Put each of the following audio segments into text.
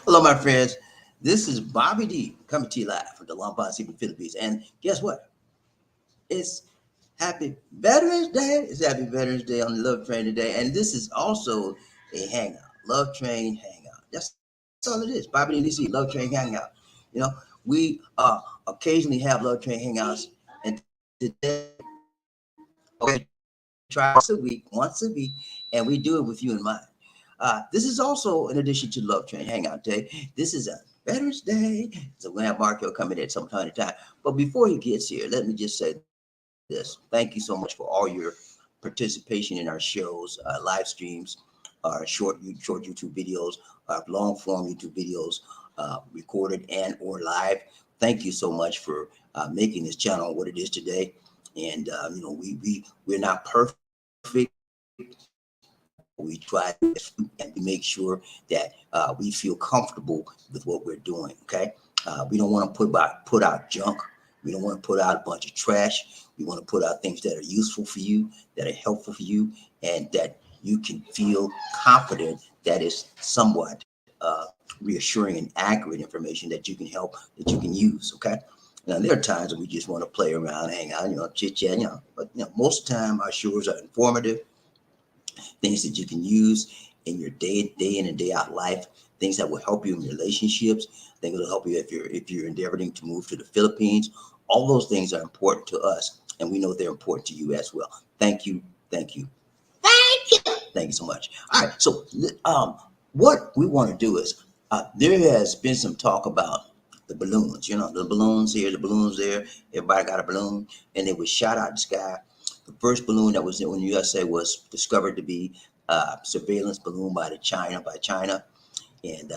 Hello, my friends. This is BobbieD coming to you live from the Lombard City, Philippines. And guess what? It's Happy Veterans Day. It's Happy Veterans Day on the Love Train today. And this is also a hangout, Love Train Hangout. That's all it is. BobbieD and DC, Love Train Hangout. You know, we occasionally have Love Train Hangouts. And today, okay, try once a week, and we do it with you in mind. This is also in addition to Love Train Hangout Day. This is a Veterans Day, so we're gonna have Markell coming at some time to time. But before he gets here, let me just say this: thank you so much for all your participation in our shows, live streams, our short YouTube videos, our long form YouTube videos, recorded and or live. Thank you so much for making this channel what it is today. And we're not perfect, but we try to do the best we can, and we make sure that we feel comfortable with what we're doing. Okay, we don't want to put out junk. We don't want to put out a bunch of trash. We want to put out things that are useful for you, that are helpful for you, and that you can feel confident that is somewhat reassuring and accurate information that you can help, that you can use. Okay. Now, there are times that we just want to play around, hang out, chit chat, But most of the time, our shows are informative, things that you can use in your day in and day out life, things that will help you in relationships, things that will help you if you're endeavoring to move to the Philippines. All those things are important to us, and we know they're important to you as well. Thank you, thank you, thank you so much. All right, so what we want to do is there has been some talk about the balloons. The balloons here, the balloons there. Everybody got a balloon, and it was shot out of the sky. The first balloon that was in the USA was discovered to be a surveillance balloon by China, and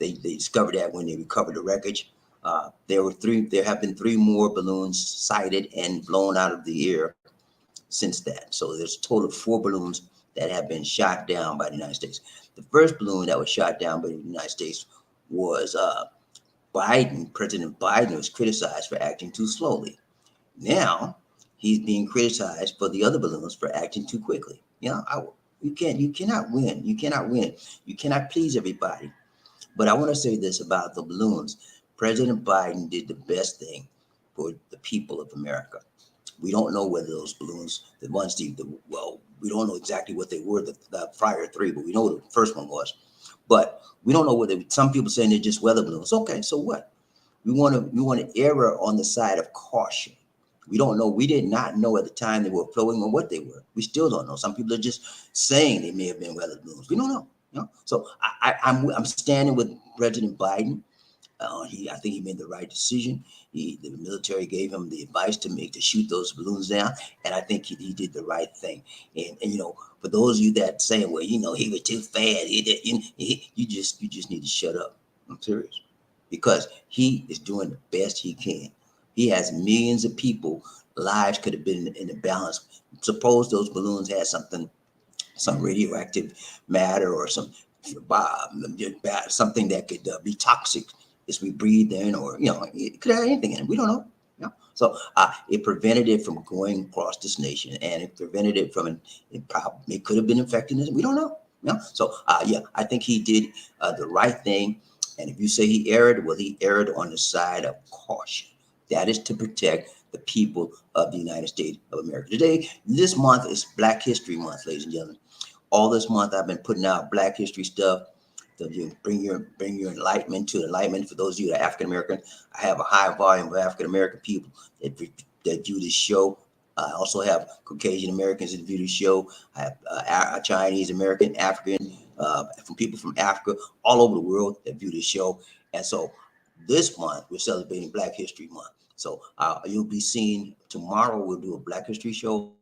they discovered that when they recovered the wreckage. There have been three more balloons sighted and blown out of the air since that. So there's a total of four balloons that have been shot down by the United States. The first balloon that was shot down by the United States was President Biden was criticized for acting too slowly. Now he's being criticized for the other balloons for acting too quickly. You cannot win. You cannot win. You cannot please everybody. But I want to say this about the balloons. President Biden did the best thing for the people of America. We don't know whether those balloons, we don't know exactly what they were, the prior three, but we know what the first one was. But we don't know whether, some people saying they're just weather balloons. Okay, so what? We want to err on the side of caution. We don't know. We did not know at the time they were flowing or what they were. We still don't know. Some people are just saying they may have been weather balloons. We don't know. So I'm standing with President Biden. I think he made the right decision. The military gave him the advice to shoot those balloons down, and I think he did the right thing. And for those of you that saying, well, he was too fast, you just need to shut up. I'm serious, because he is doing the best he can. He has millions of people. Lives could have been in the balance. Suppose those balloons had some radioactive matter or something that could be toxic as we breathe in, or it could have anything in it. We don't know. So it prevented it from going across this nation, and it prevented it from it could have been infecting us. We don't know. So I think he did the right thing. And if you say he erred, well, he erred on the side of caution. That is to protect the people of the United States of America. This month is Black History Month, ladies and gentlemen. All this month I've been putting out Black history stuff to bring your enlightenment to enlightenment. For those of you that are African American, I have a high volume of African American people that view this show. I also have Caucasian Americans that view the show. I have Chinese American, African, from people from Africa, all over the world that view this show. And so this month we're celebrating Black History Month. So you'll be seeing tomorrow. We'll do a Black History show.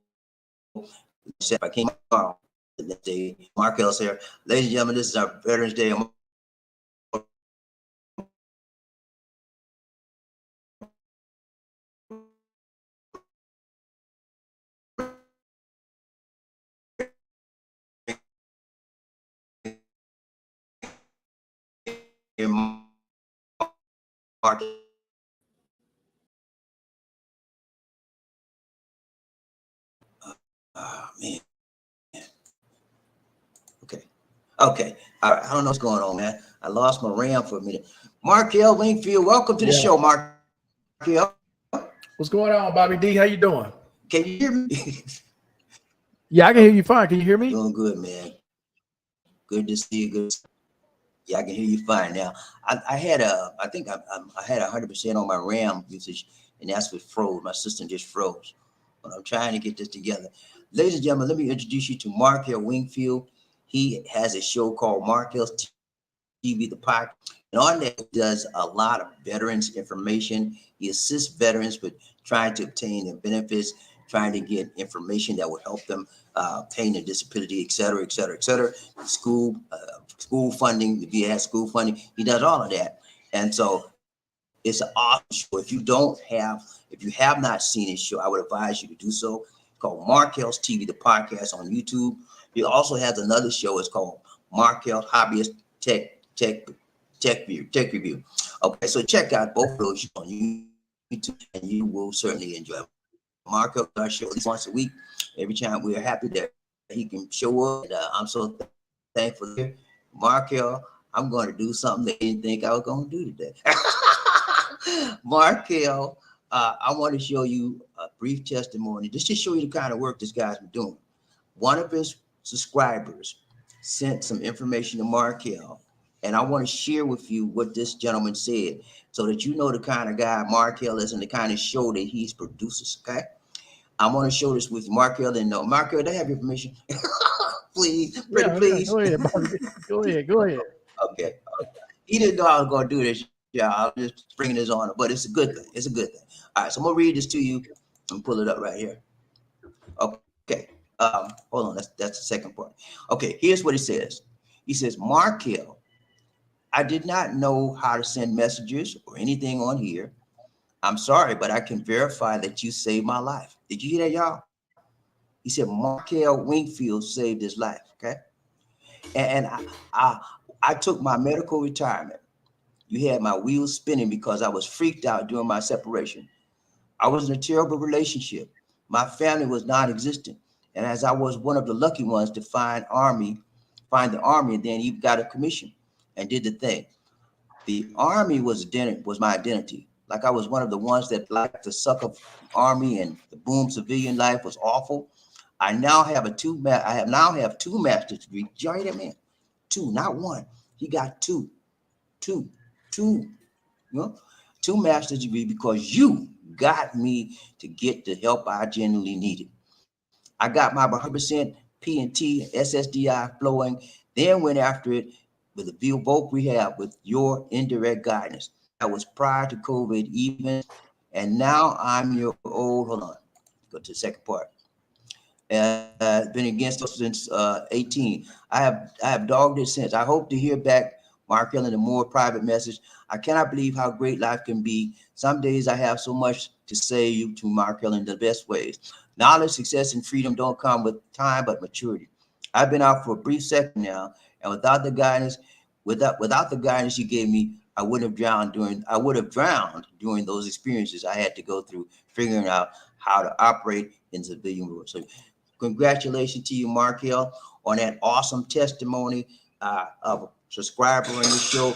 Like I said, if I came tomorrow, the next day, Markell's here. Ladies and gentlemen, this is our Veterans Day. Mark. Man. Okay. Okay. All right. I don't know what's going on, man. I lost my RAM for a minute. Markell Wingfield, welcome to the Yeah. show, Markell. What's going on, BobbieD? How you doing? Can you hear me? Yeah, I can hear you fine. Can you hear me? Doing good, man. Good to see you. Good. Yeah, I can hear you fine now. I think I had 100% on my RAM usage, and that's what froze. My system just froze. But I'm trying to get this together. Ladies and gentlemen, let me introduce you to Markell Wingfield. He has a show called Markell's TV, the podcast. And on that, he does a lot of veterans information. He assists veterans with trying to obtain their benefits, trying to get information that will help them obtain their disability, et cetera, et cetera, et cetera. School funding, if he has school funding, he does all of that. And so it's an awesome show. If you have not seen his show, I would advise you to do so. It's called Markell's TV, the podcast on YouTube. He also has another show. It's called Markell Hobbyist Tech Review. Okay, so check out both of those shows on YouTube, and you will certainly enjoy it. Markell does our show at least once a week. Every time we are happy that he can show up, and I'm so thankful here. Markell, I'm going to do something they didn't think I was going to do today. Markell, I want to show you a brief testimony just to show you the kind of work this guy's been doing. One of his subscribers sent some information to Markell, and I want to share with you what this gentleman said so that you know the kind of guy Markell is and the kind of show that he's produces, okay? I'm going to show this with Markell, and Markell, do I have your permission? Please, pretty Yeah, yeah. please. Go ahead, BobbieD. Go ahead. Go ahead. Okay. He didn't know I was going to do this. Yeah, I was just bringing this on, but it's a good thing. It's a good thing. All right, so I'm going to read this to you and pull it up right here. Okay. Hold on. That's the second part. Okay, here's what he says. He says, Markell, I did not know how to send messages or anything on here. I'm sorry, but I can verify that you saved my life. Did you hear that, y'all? He said Markell Wingfield saved his life. Okay, and I took my medical retirement. You had my wheels spinning because I was freaked out during my separation. I was in a terrible relationship. My family was non-existent, and as I was one of the lucky ones to find the army, and then he got a commission and did the thing. The army was my identity. Like I was one of the ones that liked to suck up the army, and the boom civilian life was awful. I now have two master's degrees. Did you hear that, man? Two, not one. He got two, two, you know, two master's degrees because you got me to get the help I genuinely needed. I got my 100% P&T, SSDI flowing, then went after it with a view voc rehab with your indirect guidance. That was prior to COVID even, and now I'm your old, hold on, go to the second part. Been against us since 18. I have dogged it since. I hope to hear back, Markell, in a more private message. I cannot believe how great life can be. Some days I have so much to say you to Markell in the best ways. Knowledge, success, and freedom don't come with time, but maturity. I've been out for a brief second now, and without the guidance you gave me, I would have drowned during those experiences I had to go through, figuring out how to operate in the civilian world. So congratulations to you, Markell, on that awesome testimony of a subscriber on your show.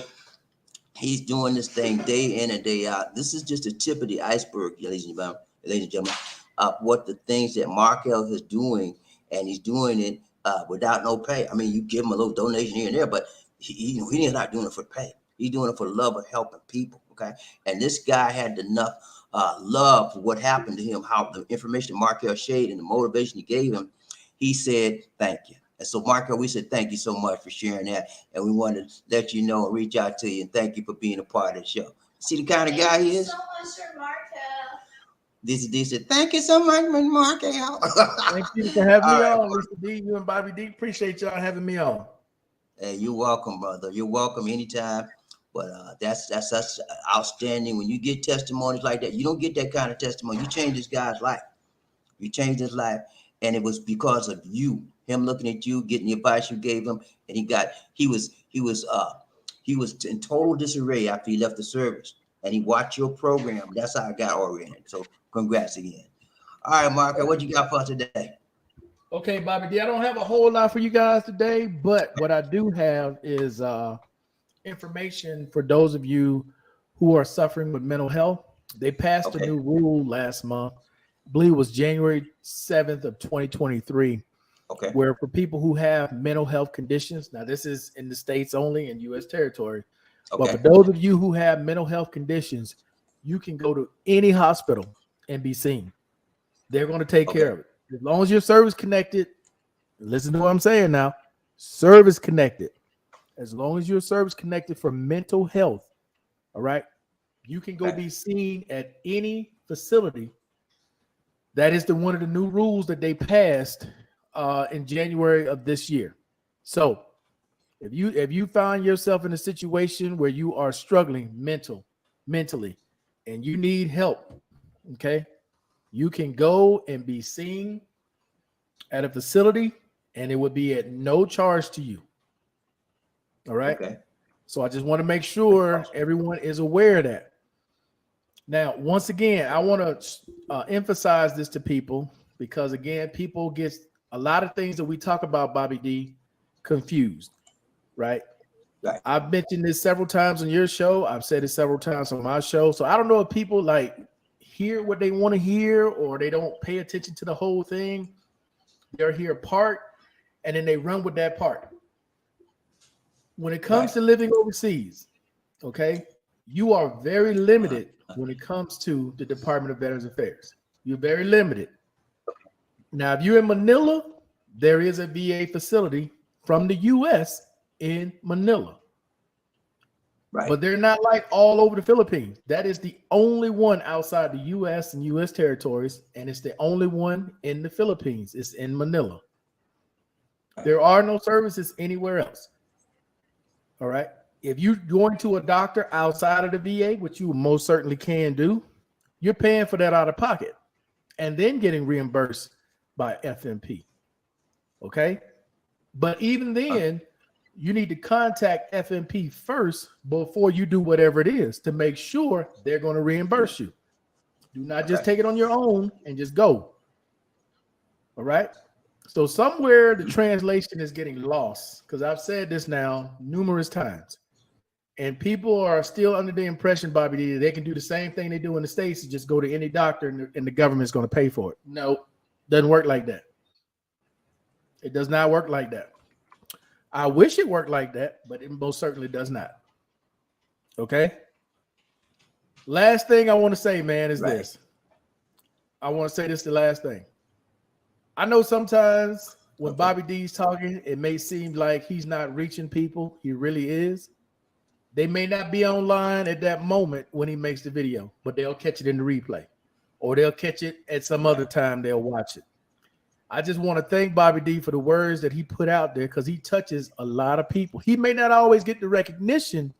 He's doing this thing day in and day out. This is just the tip of the iceberg, ladies and gentlemen, of what the things that Markell is doing, and he's doing it without no pay. I mean, you give him a little donation here and there, but he's not doing it for pay. He's doing it for the love of helping people. Okay, and this guy had enough love for what happened to him, how the information Markell shared and the motivation he gave him. He said, "Thank you." And so, Markell, we said thank you so much for sharing that, and we wanted to let you know and reach out to you and thank you for being a part of the show. See the kind of guy he is. Thank you so much, Markell. This said, thank you so much, Markell. Thank you for having me All on, LisaD. You and BobbieD. Appreciate y'all having me on. Hey, you're welcome, brother. You're welcome anytime. But that's such outstanding. When you get testimonies like that, you don't get that kind of testimony. You change this guy's life. You changed his life, and it was because of you. Him looking at you, getting the advice you gave him, and he was in total disarray after he left the service, and he watched your program. That's how I got oriented. So congrats again. All right, Markell, what you got for us today? Okay, Bobby D, I don't have a whole lot for you guys today, but what I do have is information for those of you who are suffering with mental health. They passed a Okay. new rule last month. I believe it was January 7th of 2023, Okay. where for people who have mental health conditions, now this is in the States only in U.S. territory, but for Okay. those of you who have mental health conditions, you can go to any hospital and be seen. They're going to take care Okay. of it. As long as you're service connected, listen to what I'm saying now, service connected. As long as you're service connected for mental health, all right, you can go Okay. be seen at any facility. That is one of the new rules that they passed in January of this year. So if you find yourself in a situation where you are struggling mentally, and you need help, okay, you can go and be seen at a facility, and it would be at no charge to you. All right. Okay. So I just want to make sure everyone is aware of that. Now, once again, I want to emphasize this to people because, again, people get a lot of things that we talk about, BobbieD, confused, right? Right. I've mentioned this several times on your show. I've said it several times on my show. So I don't know if people like hear what they want to hear or they don't pay attention to the whole thing. They'll hear a part and then they run with that part. When it comes to living overseas, okay, you are very limited when it comes to the Department of Veterans Affairs. You're very limited. Now, if you're in Manila, there is a VA facility from the U.S. in Manila. Right. But they're not like all over the Philippines. That is the only one outside the U.S. and U.S. territories, and it's the only one in the Philippines. It's in Manila. There are no services anywhere else. All right. If you're going to a doctor outside of the VA, which you most certainly can do, you're paying for that out of pocket and then getting reimbursed by FMP. Okay. But even then, you need to contact FMP first before you do whatever it is to make sure they're going to reimburse you. Do not just take it on your own and just go. All right. So somewhere the translation is getting lost because I've said this now numerous times. And people are still under the impression, BobbieD, that they can do the same thing they do in the States and just go to any doctor and the government's going to pay for it. No, doesn't work like that. It does not work like that. I wish it worked like that, but it most certainly does not. Okay? Last thing I want to say, man, is this. I want to say this the last thing. I know sometimes when BobbieD's talking, it may seem like he's not reaching people. He really is. They may not be online at that moment when he makes the video, but they'll catch it in the replay or they'll catch it at some other time. They'll watch it. I just want to thank BobbieD for the words that he put out there because he touches a lot of people. He may not always get the recognition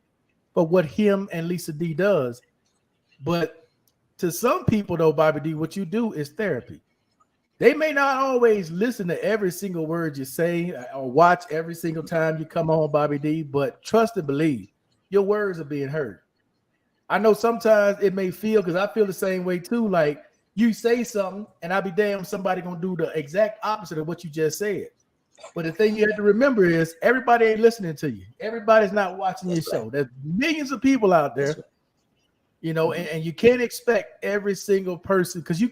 for what him and LisaD does, but to some people, though, BobbieD, what you do is therapy. They may not always listen to every single word you say or watch every single time you come on, BobbieD, but trust and believe, your words are being heard. I know sometimes it may feel, because I feel the same way too, like you say something and I'll be damned somebody gonna do the exact opposite of what you just said. But the thing you have to remember is everybody ain't listening to you. Everybody's not watching your show. There's millions of people out there, you know, and you can't expect every single person, because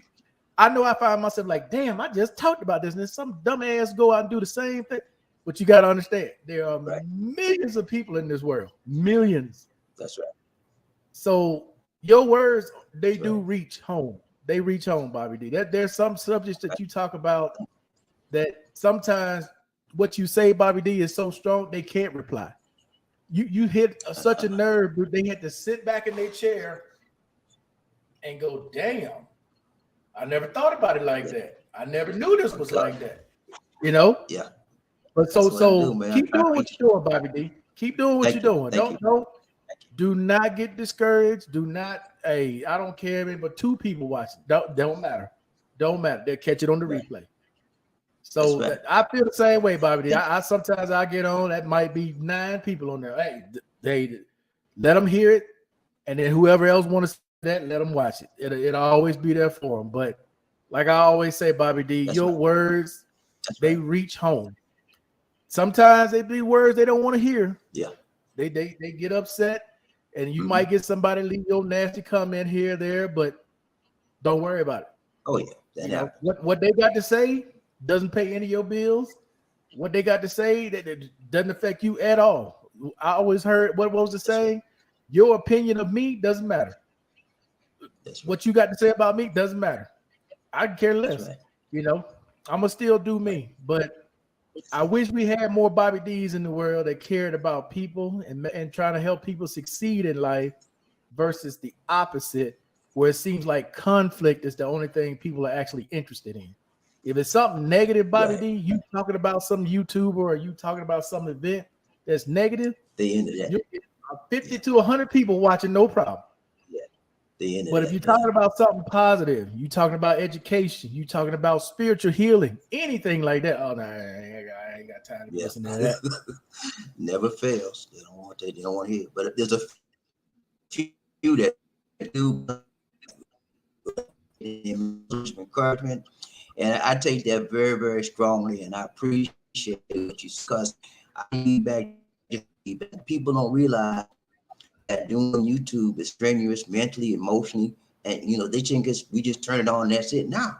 I know I find myself like, damn, I just talked about this and then some dumbass go out and do the same thing. But you got to understand, there are millions of people in this world, millions. That's right. So your words, they do reach home. They reach home, BobbieD. There's some subjects that you talk about that sometimes what you say, BobbieD, is so strong they can't reply. You hit such a nerve, they had to sit back in their chair and go, damn, I never thought about it like that. I never knew this was like that. You know? Yeah. But so keep doing what you're doing, BobbieD. Keep doing what you're doing. Do not get discouraged. Do not, I don't care, but 2 people watching. Don't matter. Don't matter. They'll catch it on the replay. So I feel the same way, BobbieD. I sometimes I get on, that might be 9 people on there. Hey, they let them hear it, and then whoever else wants to see that, let them watch it. It'll always be there for them. But like I always say, BobbieD, your words They reach home. Sometimes they be words they don't want to hear. Yeah. They get upset, and you might get somebody leave your nasty comment here, there, but don't worry about it. Oh yeah. You know, what they got to say doesn't pay any of your bills. What they got to say that doesn't affect you at all. I always heard what was the saying? Your opinion of me doesn't matter. That's right. What you got to say about me doesn't matter. I care less. Right. You know, I'm gonna still do me, but I wish we had more BobbieDs in the world that cared about people and trying to help people succeed in life versus the opposite, where it seems like conflict is the only thing people are actually interested in. If it's something negative, BobbieD, you talking about some YouTuber or you talking about some event that's negative, They into that. you get 50 to 100 people watching, no problem. Yeah. They into But that. if you're talking about something positive, you talking about education, you talking about spiritual healing, anything like that, oh no, I ain't got time to listen to that. Never fails. They don't want that. They don't want to hear it. But there's a few that do encouragement, and I take that very, very strongly, and I appreciate what you because I need back. People don't realize that doing YouTube is strenuous mentally, emotionally, and they think we just turn it on and that's it. Now,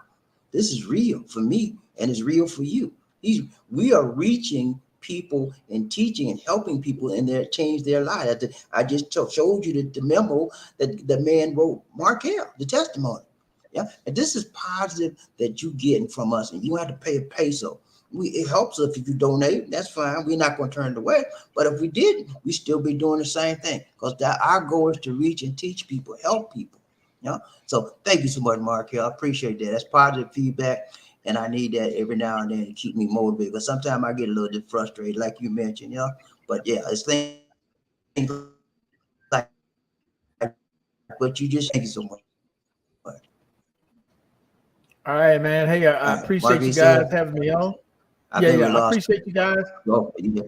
this is real for me, and it's real for you. We are reaching people and teaching and helping people in their change their lives. I just showed you the memo that the man wrote, Markell, the testimony. Yeah, and this is positive that you getting from us, and you don't have to pay a peso. It helps us if you donate. That's fine. We're not going to turn it away. But if we didn't, we still be doing the same thing because our goal is to reach and teach people, help people. Yeah. So thank you so much, Markell. I appreciate that. That's positive feedback. And I need that every now and then to keep me motivated. Because sometimes I get a little bit frustrated, like you mentioned, But yeah, it's things like what you just thank you so much. All right, man. Hey, I appreciate you guys having me on. I appreciate you guys. Oh, yeah.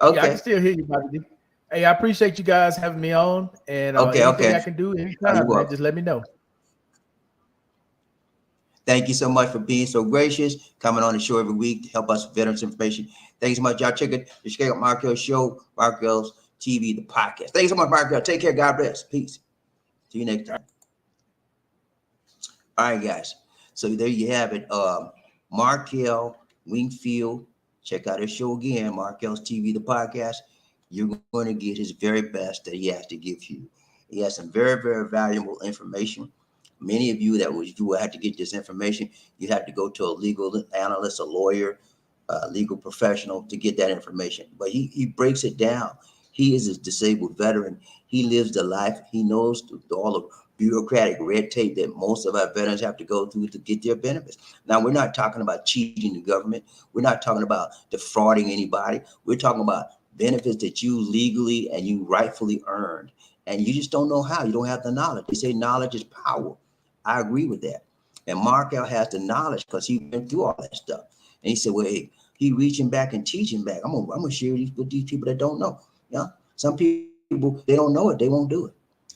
Okay. Yeah, I can still hear you, BobbieD. Hey, I appreciate you guys having me on. And anything I can do anytime, man, just let me know. Thank you so much for being so gracious, coming on the show every week to help us with veterans information. Thank you so much. Y'all check out Markell's show, Markell's TV, the podcast. Thank you so much, Markell. Take care. God bless. Peace. See you next time. All right, guys. So there you have it. Markell Wingfield. Check out his show again, Markell's TV, the podcast. You're going to get his very best that he has to give you. He has some very, very valuable information. Many of you you will have to get this information. You have to go to a legal analyst, a lawyer, a legal professional to get that information. But he breaks it down. He is a disabled veteran. He lives the life. He knows all the bureaucratic red tape that most of our veterans have to go through to get their benefits. Now, we're not talking about cheating the government. We're not talking about defrauding anybody. We're talking about benefits that you legally and you rightfully earned. And you just don't know how. You don't have the knowledge. They say knowledge is power. I agree with that. And Markell has the knowledge because he went through all that stuff. And he said, well, hey, he reaching back and teaching back. I'm gonna share these with these people that don't know. Yeah. Some people, they don't know it, they won't do it.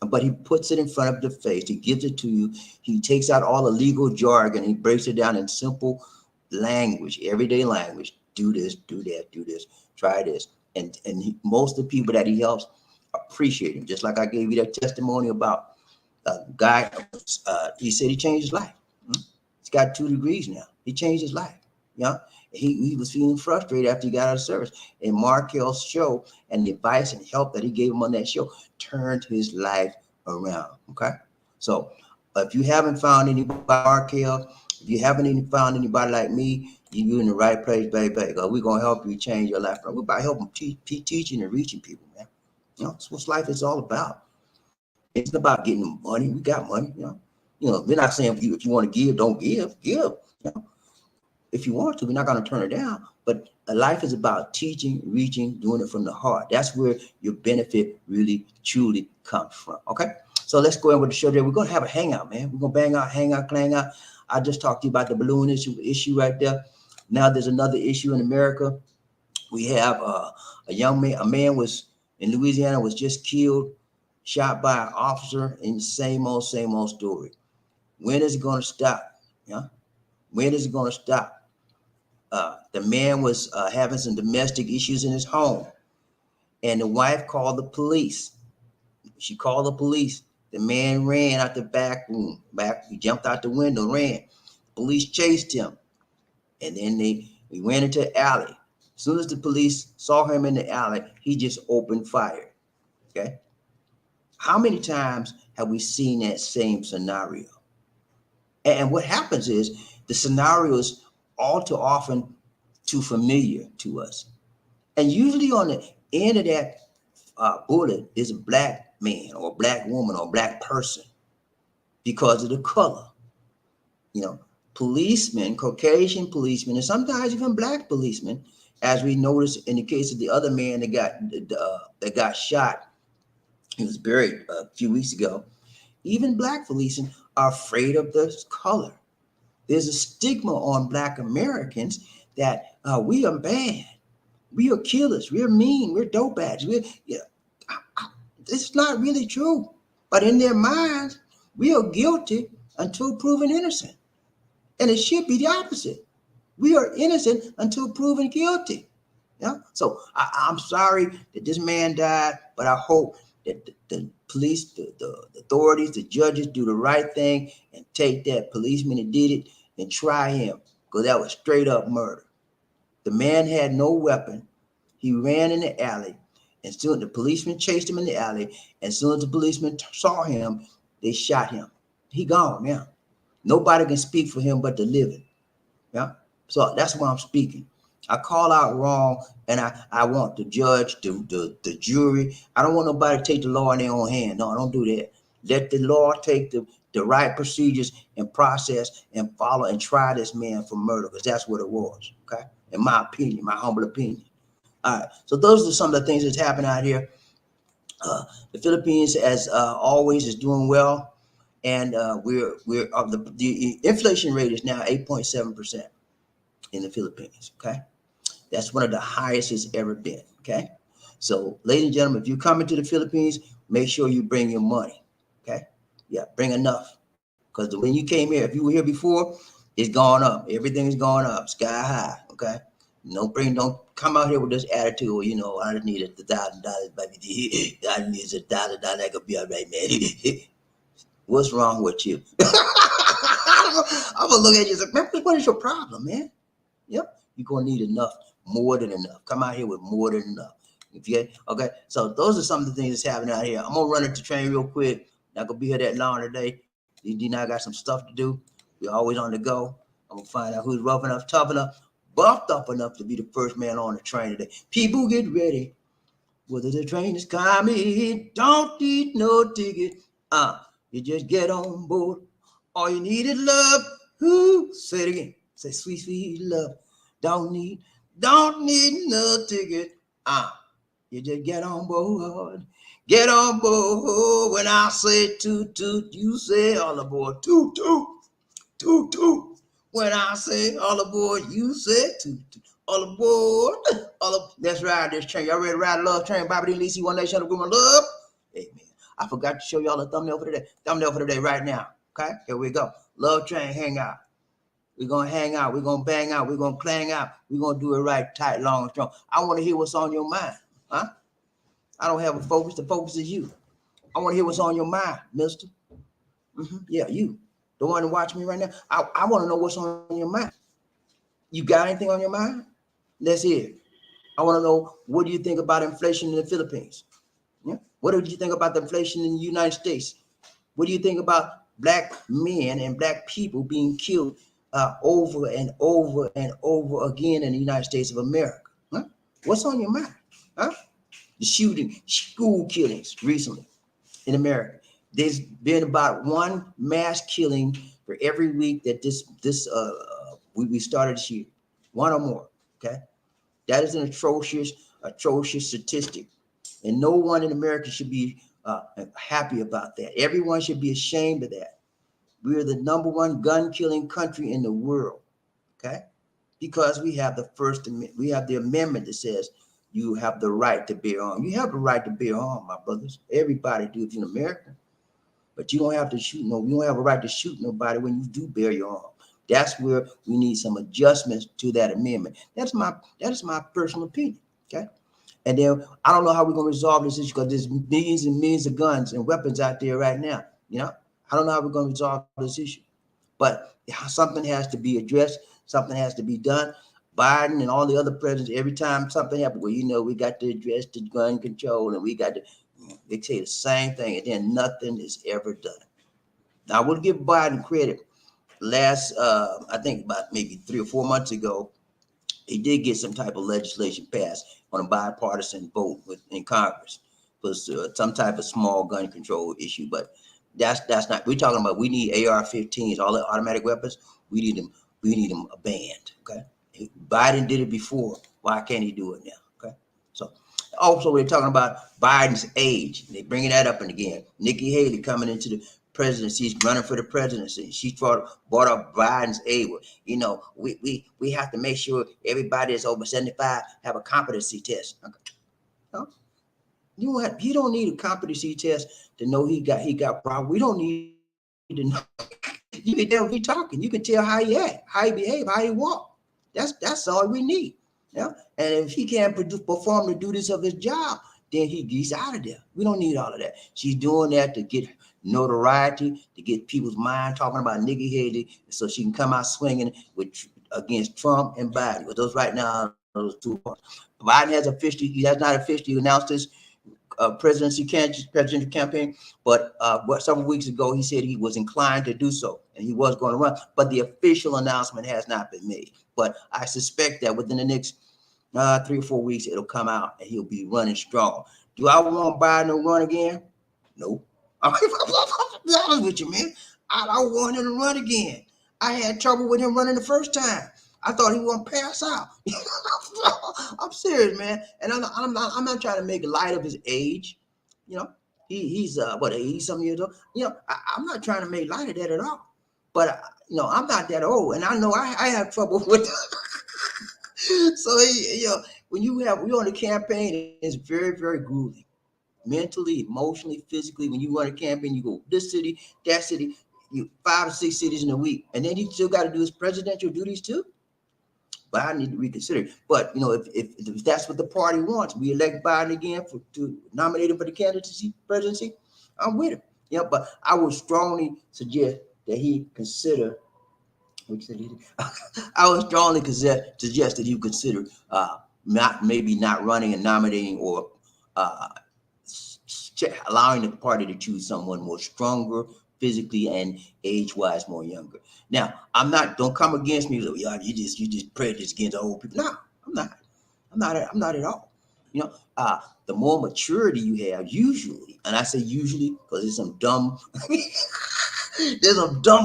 But he puts it in front of the face. He gives it to you. He takes out all the legal jargon. He breaks it down in simple language, everyday language. Do this, do that, do this, try this. And most of the people that he helps appreciate him. Just like I gave you that testimony about a guy, he said he changed his life. He's got 2 degrees now. He changed his life. Yeah. He was feeling frustrated after he got out of service. And Markell's show and the advice and help that he gave him on that show turned his life around. Okay. So if you haven't found anybody, Markell, if you haven't found anybody like me, you're in the right place, baby. Because we're going to help you change your life. We're about helping teaching and reaching people, man. That's what life is all about. It's about getting money. We got money, we're not saying if you want to give, don't give. If you want to, we're not going to turn it down. But life is about teaching, reaching, doing it from the heart. That's where your benefit really, truly comes from. Okay. So let's go in with the show there. We're going to have a hangout, man. We're going to bang out, hang out, clang out. I just talked to you about the balloon issue right there. Now there's another issue in America. We have a man was in Louisiana, was just killed, shot by an officer, in the same old story. When is it going to stop? Yeah. When is it going to stop? The man was having some domestic issues in his home, and the wife called the police. She called the police. The man ran out the back room. He jumped out the window, ran. Police chased him, and then we went into the alley. As soon as the police saw him in the alley, he just opened fire. Okay. How many times have we seen that same scenario? And what happens is the scenario is all too often too familiar to us. And usually on the end of that bullet is a black man or a black woman or a black person because of the color. You know, policemen, Caucasian policemen, and sometimes even black policemen, as we noticed in the case of the other man that got shot. He was buried a few weeks ago. Even black policemen are afraid of this color. There's a stigma on black Americans that we are bad, we are killers, we're mean, we're dope bags. It's not really true. But in their minds, we are guilty until proven innocent. And it should be the opposite. We are innocent until proven guilty. Yeah. So I'm sorry that this man died, but I hope that the police, the authorities, the judges do the right thing and take that policeman that did it and try him, because that was straight up murder. The man had no weapon. He ran in the alley, and soon the policeman chased him in the alley. And as soon as the policeman saw him, they shot him. He gone now. Nobody can speak for him but the living. Yeah. So that's why I'm speaking. I call out wrong, and I want the judge, the jury. I don't want nobody to take the law in their own hand. No, I don't do that. Let the law take the right procedures and process and follow and try this man for murder, because that's what it was. Okay, in my opinion, my humble opinion. All right. So those are some of the things that's happening out here. The Philippines, as always, is doing well, and the inflation rate is now 8.7% in the Philippines. Okay. That's one of the highest it's ever been. Okay. So, ladies and gentlemen, if you're coming to the Philippines, make sure you bring your money. Okay. Yeah, bring enough. Because when you came here, if you were here before, it's gone up. Everything's gone up, sky high. Okay. Don't come out here with this attitude. Well, I just need $1,000, baby. I need $1,000. That could be all right, man. What's wrong with you? I'm gonna look at you and say, man, what is your problem, man? Yep. You're gonna need enough. More than enough. Come out here with more than enough. Okay. So those are some of the things that's happening out here. I'm gonna run it to train real quick. Not gonna be here that long today. D and I got some stuff to do. We're always on the go. I'm gonna find out who's rough enough, tough enough, buffed up enough to be the first man on the train today. People get ready. Whether the train is coming, don't need no ticket. You just get on board. All you need is love. Who? Say it again. Say sweet, sweet love. Don't need no ticket. You just get on board. Get on board. When I say toot toot, you say all aboard. Toot toot, toot toot. When I say all aboard, you say toot toot. All aboard. Let's ride this train. Y'all ready to ride the love train? BobbieD, LisaD, one nation of women love. Amen. I forgot to show y'all the thumbnail for today. Thumbnail for today right now. Okay, here we go. Love train, hang out. We're going to hang out. We're going to bang out. We're going to clang out. We're going to do it right, tight, long, and strong. I want to hear what's on your mind. Huh? I don't have a focus. The focus is you. I want to hear what's on your mind, mister. Yeah, you. The one to watch me right now. I want to know what's on your mind. You got anything on your mind? Let's hear it. I want to know, what do you think about inflation in the Philippines? Yeah? What do you think about the inflation in the United States? What do you think about black men and black people being killed over and over and over again in the United States of America? Huh? What's on your mind? Huh? The shooting, school killings recently in America. There's been about one mass killing for every week that we started this year, one or more. Okay, that is an atrocious statistic, and no one in America should be happy about that. Everyone should be ashamed of that. We are the number one gun killing country in the world. Okay, because we have the First Amendment. We have the amendment that says you have the right to bear arms. You have the right to bear arms, my brothers. Everybody do if you're an American. But you don't have to shoot you don't have a right to shoot nobody when you do bear your arm. That's where we need some adjustments to that amendment. That is my personal opinion. Okay. And then I don't know how we're gonna resolve this issue because there's millions and millions of guns and weapons out there right now. You know, I don't know how we're gonna resolve this issue, but something has to be addressed. Something has to be done. Biden and all the other presidents, every time something happens, well, we got to address the gun control and we got to, they say the same thing, and then nothing is ever done. Now, I will give Biden credit. I think about maybe 3 or 4 months ago, he did get some type of legislation passed on a bipartisan vote in Congress for some type of small gun control issue. But that's not. We're talking about. We need AR-15s, all the automatic weapons. We need them. We need them banned. Okay. Biden did it before. Why can't he do it now? Okay. So also we're talking about Biden's age. They're bringing that up again. Nikki Haley coming into the presidency, she's running for the presidency. She brought up Biden's age. You know, we have to make sure everybody that's over 75 have a competency test. Okay. No? You don't need a competency test to know he got problem. We don't need to know. You can tell if he talking. You can tell how he act, how he behave, how he walk. That's all we need. Yeah. And if he can't perform the duties of his job, then he's out of there. We don't need all of that. She's doing that to get notoriety, to get people's mind talking about Nikki Haley, so she can come out swinging against Trump and Biden. But those right now, those two parts. Biden he has not officially announced his presidential campaign, but several weeks ago he said he was inclined to do so and he was going to run. But the official announcement has not been made. But I suspect that within the next 3 or 4 weeks it'll come out and he'll be running strong. Do I want Biden to run again? No. I'm honest with you, man. I don't want him to run again. I had trouble with him running the first time. I thought he wouldn't pass out. I'm serious, man. And I'm not trying to make light of his age. You know, he's 80-some years old. You know, I'm not trying to make light of that at all. But I'm not that old, and I know I have trouble with. So when you're on the campaign, it's very, very grueling, mentally, emotionally, physically. When you run a campaign, you go this city, that city, 5 or 6 cities in a week, and then you still got to do his presidential duties too. But I need to reconsider it. But if that's what the party wants, we elect Biden again to nominate him for the presidency. I'm with him. Yeah, but I would strongly suggest that he consider. I would strongly suggest that he consider not running and nominating or allowing the party to choose someone more stronger physically and age-wise, more younger. Now, don't come against me. You just prejudice against old people. No, I'm not. I'm not at all. The more maturity you have, usually, and I say usually because there's some dumb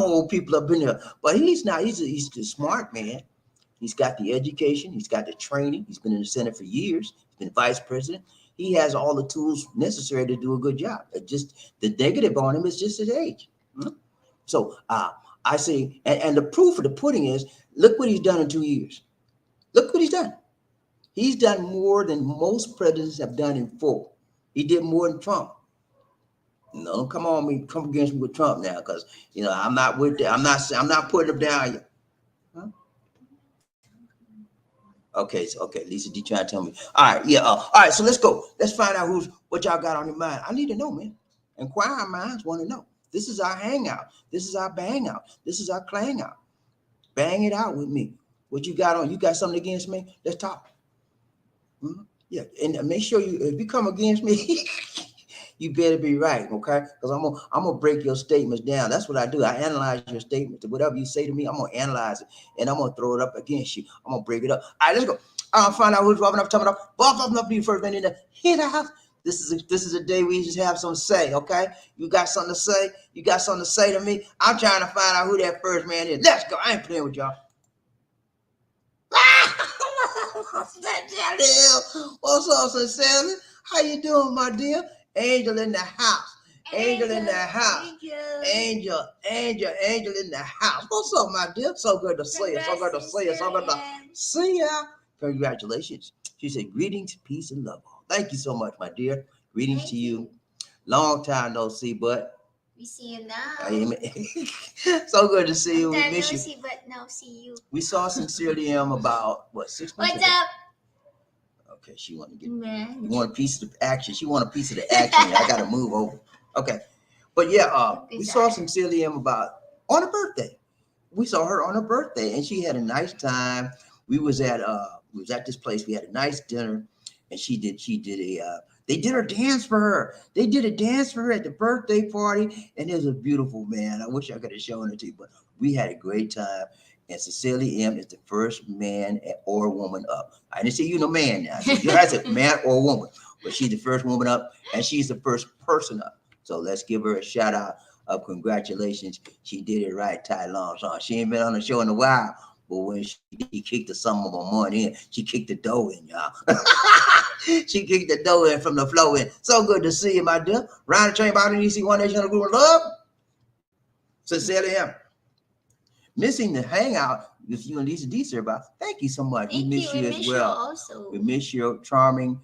old people up in there. But he's not. He's a smart man. He's got the education. He's got the training. He's been in the Senate for years. He's been vice president. He has all the tools necessary to do a good job. Just the negative on him is just his age. So I say, and the proof of the pudding is, look what he's done in 2 years. Look what he's done. He's done more than most presidents have done in 4. He did more than Trump. No, come against me with Trump now, because I'm not with that. I'm not putting him down yet. Huh? Okay, LisaD trying to tell me. All right, yeah. All right, so let's go. Let's find out what y'all got on your mind. I need to know, man. Inquiring minds want to know. This is our hangout. This is our bang out. This is our clang out. Bang it out with me. What you got on? You got something against me? Let's talk. Yeah, and make sure if you come against me, you better be right, okay? Because I'm gonna break your statements down. That's what I do. I analyze your statements. Whatever you say to me, I'm gonna analyze it and I'm gonna throw it up against you. I'm gonna break it up. All right, let's go. I'll find out who's rubbing up, talking up. Bob up to you first, man. In the hit house. This is a day we just have something to say, okay? You got something to say? You got something to say to me? I'm trying to find out who that first man is. Let's go. I ain't playing with y'all. What's up, Sammy? How you doing, my dear? Angel in the house. Angel in the house. Angel in the house. What's up, my dear? So good to see you. So good to see you. So good to see ya. Congratulations. She said, greetings, peace, and love. Thank you so much, my dear. Greetings to you. Long time no see, but We see you now. So good to see you. We Long miss time you. no see, but now see you. We saw Sincerely M about what 6 months What's ago. up, Okay, she want to get. man? You want a piece of the action. She want a piece of the action. I got to move over. Okay, but yeah, we saw Sincerely M about on her birthday. We saw her on her birthday, and she had a nice time. We was at this place. We had a nice dinner, and she did a. They did her dance for her. They did a dance for her at the birthday party, and it was a beautiful, man. I wish I could have shown it to you, but we had a great time. And Cecilia M is the first man or woman up. I didn't say you no man now. I said man or woman, but she's the first woman up, and she's the first person up. So let's give her a shout out of congratulations. She did it right, Ty Long song. She ain't been on the show in a while, but when she kicked the sum of her money in, she kicked the dough in, y'all. She kicked the dough in from the flow in. So good to see you, my dear. Round the train, Bobby DC, One Nation, Group of Love. Sincerely am. Missing the hangout with you and LisaD, sir, about. Thank you so much. Thank we miss you as well. Also. We miss your charming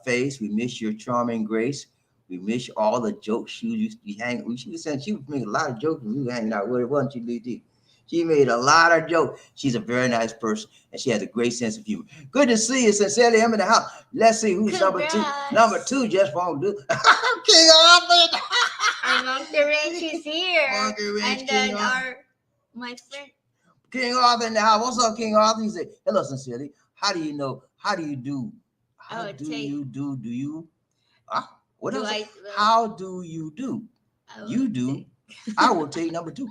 face. We miss your charming grace. We miss all the jokes you used to hang. She was saying she would make a lot of jokes when we were hanging out with her, wasn't she, LisaD? She made a lot of jokes. She's a very nice person, and she has a great sense of humor. Good to see you, Sincerely. I'm in the house. Let's see who's Congrats. number two. Number two just won't do. King Arthur. Our Monkey Ranch is here. Monkey Ranch, and then King Arthur. my friend King Arthur in the house. What's up, King Arthur? He said, hello, Sincerely. How do you know? How do you do? How do you do? Do you? What else? How do you do? You do. I will take number two.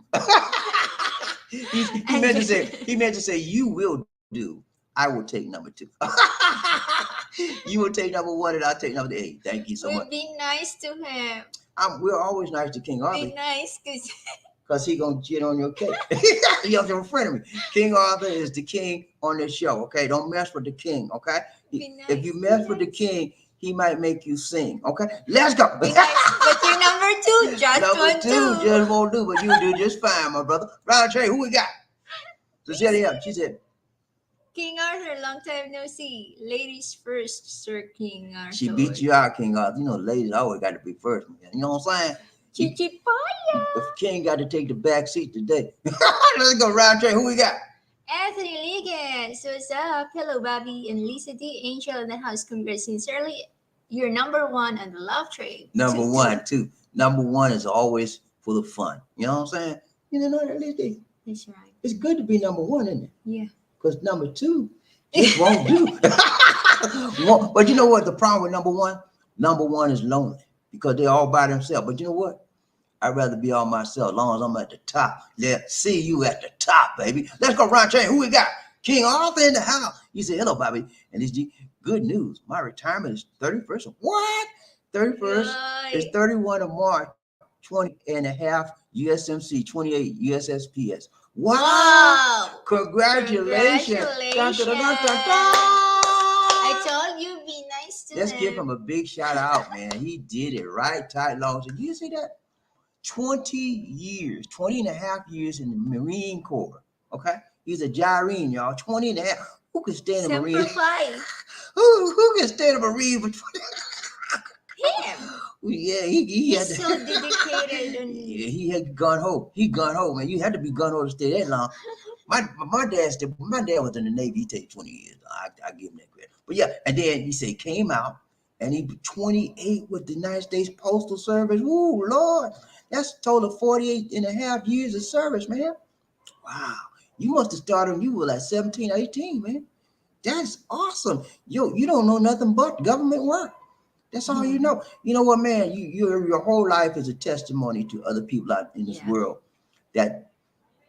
he meant to say you will do. I will take number two. You will take number one and I'll take number eight. Thank you so much. Be nice to him. We're always nice to King Arthur. Be nice because he gonna get on your cake. You're a friend of me. King Arthur is the king on this show. Okay, don't mess with the king. Okay, nice, if you mess with the king, he might make you sing. Okay, let's go. Nice. But you're number two, number two just won't do, but you do just fine, my brother. Round trade, who we got? So she said, King Arthur, long time no see. Ladies first, Sir King Arthur. She beat you out, King Arthur. You know, ladies always got to be first, man. You know what I'm saying? Chichipaya. The king got to take the back seat today. Let's go round trade. Who we got? Anthony Ligan. So what's up? Hello, Bobby and LisaD. Angel in the house. Congrats, sincerely. You're number one on the love trade. Number one, too. Number one is always full of fun. You know what I'm saying? You know that, LisaD? That's right. It's good to be number one, isn't it? Yeah. Because number two just won't do. But you know what? The problem with number one? Number one is lonely because they're all by themselves. But you know what? I'd rather be all myself as long as I'm at the top. Let's see you at the top, baby. Let's go round chain. Who we got? King Arthur in the house. You say, hello, Bobby. And this good news. My retirement is 31st. What? 31st is 31 of March, 20 and a half USMC, 28 USSPS. Wow. Congratulations. Dun, dun, dun, dun, dun, dun. I told you, be nice to Let's him. give him a big shout out, man. He did it right, tight, long. Did you see that? 20 years, 20 and a half years in the Marine Corps. Okay? He's a gyrene, y'all. 20 and a half. Who can stand a Marine? Who can stand a Marine for 20? Him. Yeah, he had so dedicated. He had gun ho. He gun ho, man. You had to be gun ho to stay that long. My dad was in the Navy. He take 20 years. I give him that credit. But yeah, and then he said came out and he 28 with the United States Postal Service. Ooh, Lord. That's a total of 48 and a half years of service, man. Wow. You must have started when you were like 17, 18, man. That's awesome. You don't know nothing but government work. That's all you know. You know what, man? Your whole life is a testimony to other people out in this world that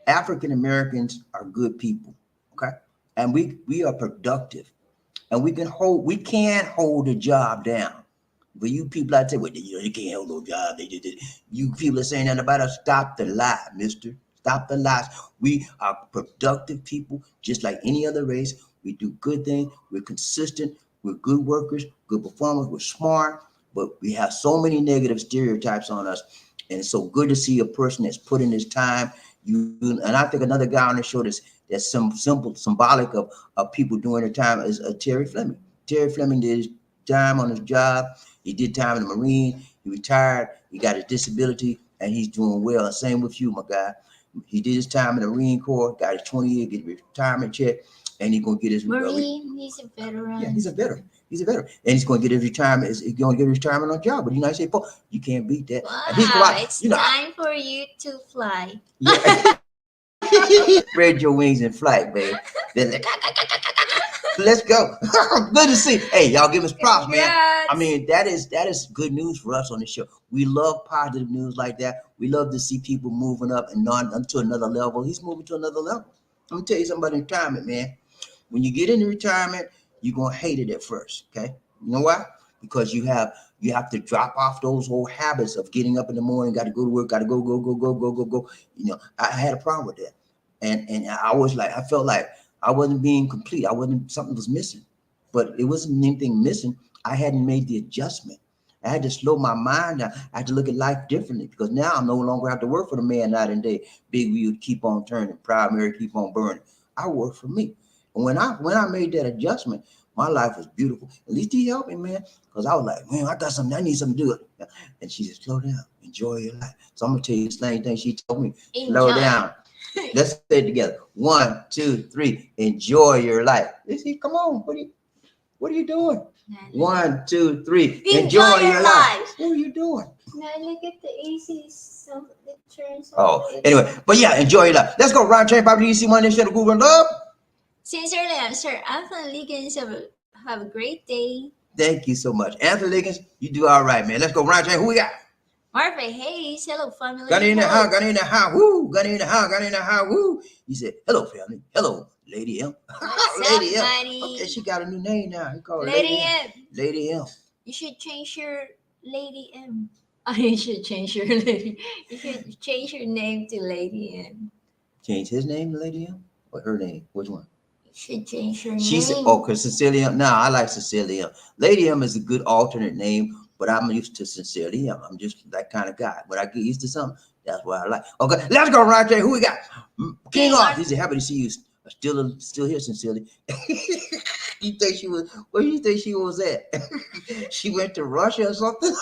African Americans are good people, okay? And we are productive, and we can't hold a job down. But you people out there, well, they can't hold no job. You people are saying that about us. Stop the lie, mister. Stop the lies. We are productive people, just like any other race. We do good things. We're consistent. We're good workers, good performers. We're smart, but we have so many negative stereotypes on us. And it's so good to see a person that's put in his time. And I think another guy on the show that's some symbolic of people doing their time is Terry Fleming. Terry Fleming did his time on his job. He did time in the Marine. He retired. He got his disability, and he's doing well. Same with you, my guy. He did his time in the Marine Corps, got his 20-year, get a retirement check, and he's gonna get his Marine. He's a veteran. Yeah, he's a veteran. He's a veteran, and he's gonna get his retirement. He's gonna get his retirement on job with the United States Post. You can't beat that. Wow, And he's going, it's time for you to fly. Yeah. Spread your wings in flight, baby. Then let's go. Good to see. Hey, y'all give us props, man. I mean, that is good news for us on the show. We love positive news like that. We love to see people moving up and on to another level. He's moving to another level. I'm gonna tell you something about retirement, man. When you get into retirement, you're gonna hate it at first. Okay, you know why? Because you have to drop off those old habits of getting up in the morning, got to go to work, got to go. You know, I had a problem with that, and I was like, I felt like I wasn't being complete. Something was missing, but it wasn't anything missing. I hadn't made the adjustment. I had to slow my mind down. I had to look at life differently because now I no longer have to work for the man night and day. Big wheel keep on turning, primary keep on burning. I work for me. And when I made that adjustment, my life was beautiful. At least he helped me, man, because I was like, man, I got something. I need something to do it. And she said, slow down, enjoy your life. So I'm gonna tell you the same thing she told me. Slow down. Let's say it together. 1, 2, 3. Enjoy your life. Lizzie, come on. What are you doing? 1, 2, 3. Enjoy your life. What are you doing? Now look at the AC. So it turns. Anyway, but yeah, enjoy your life. Let's go. Round train, probably see one nation of Google and love. Sincerely, Sir Anthony Liggins, have a great day. Thank you so much. Anthony Liggins, you do all right, man. Let's go. Round train. Who we got? Martha Hayes, hello family. Got in the house, woo. Got in the house, woo. He said, hello family. Hello, Lady M. Lady M. Okay, she got a new name now. He called Lady M. Lady M. You should change your Lady M. You should change your lady. You should change your name to Lady M. Change his name to Lady M? Or her name? Which one? You should change your She name. said, because Cecilia M. No, I like Cecilia M. Lady M is a good alternate name. But I'm used to sincerely. I'm just that kind of guy. When I get used to something, that's what I like. Okay, let's go right there. Who we got? King Arthur. He said, happy to see you. Still here, sincerely. You think she was? Where do you think she was at? She went to Russia or something?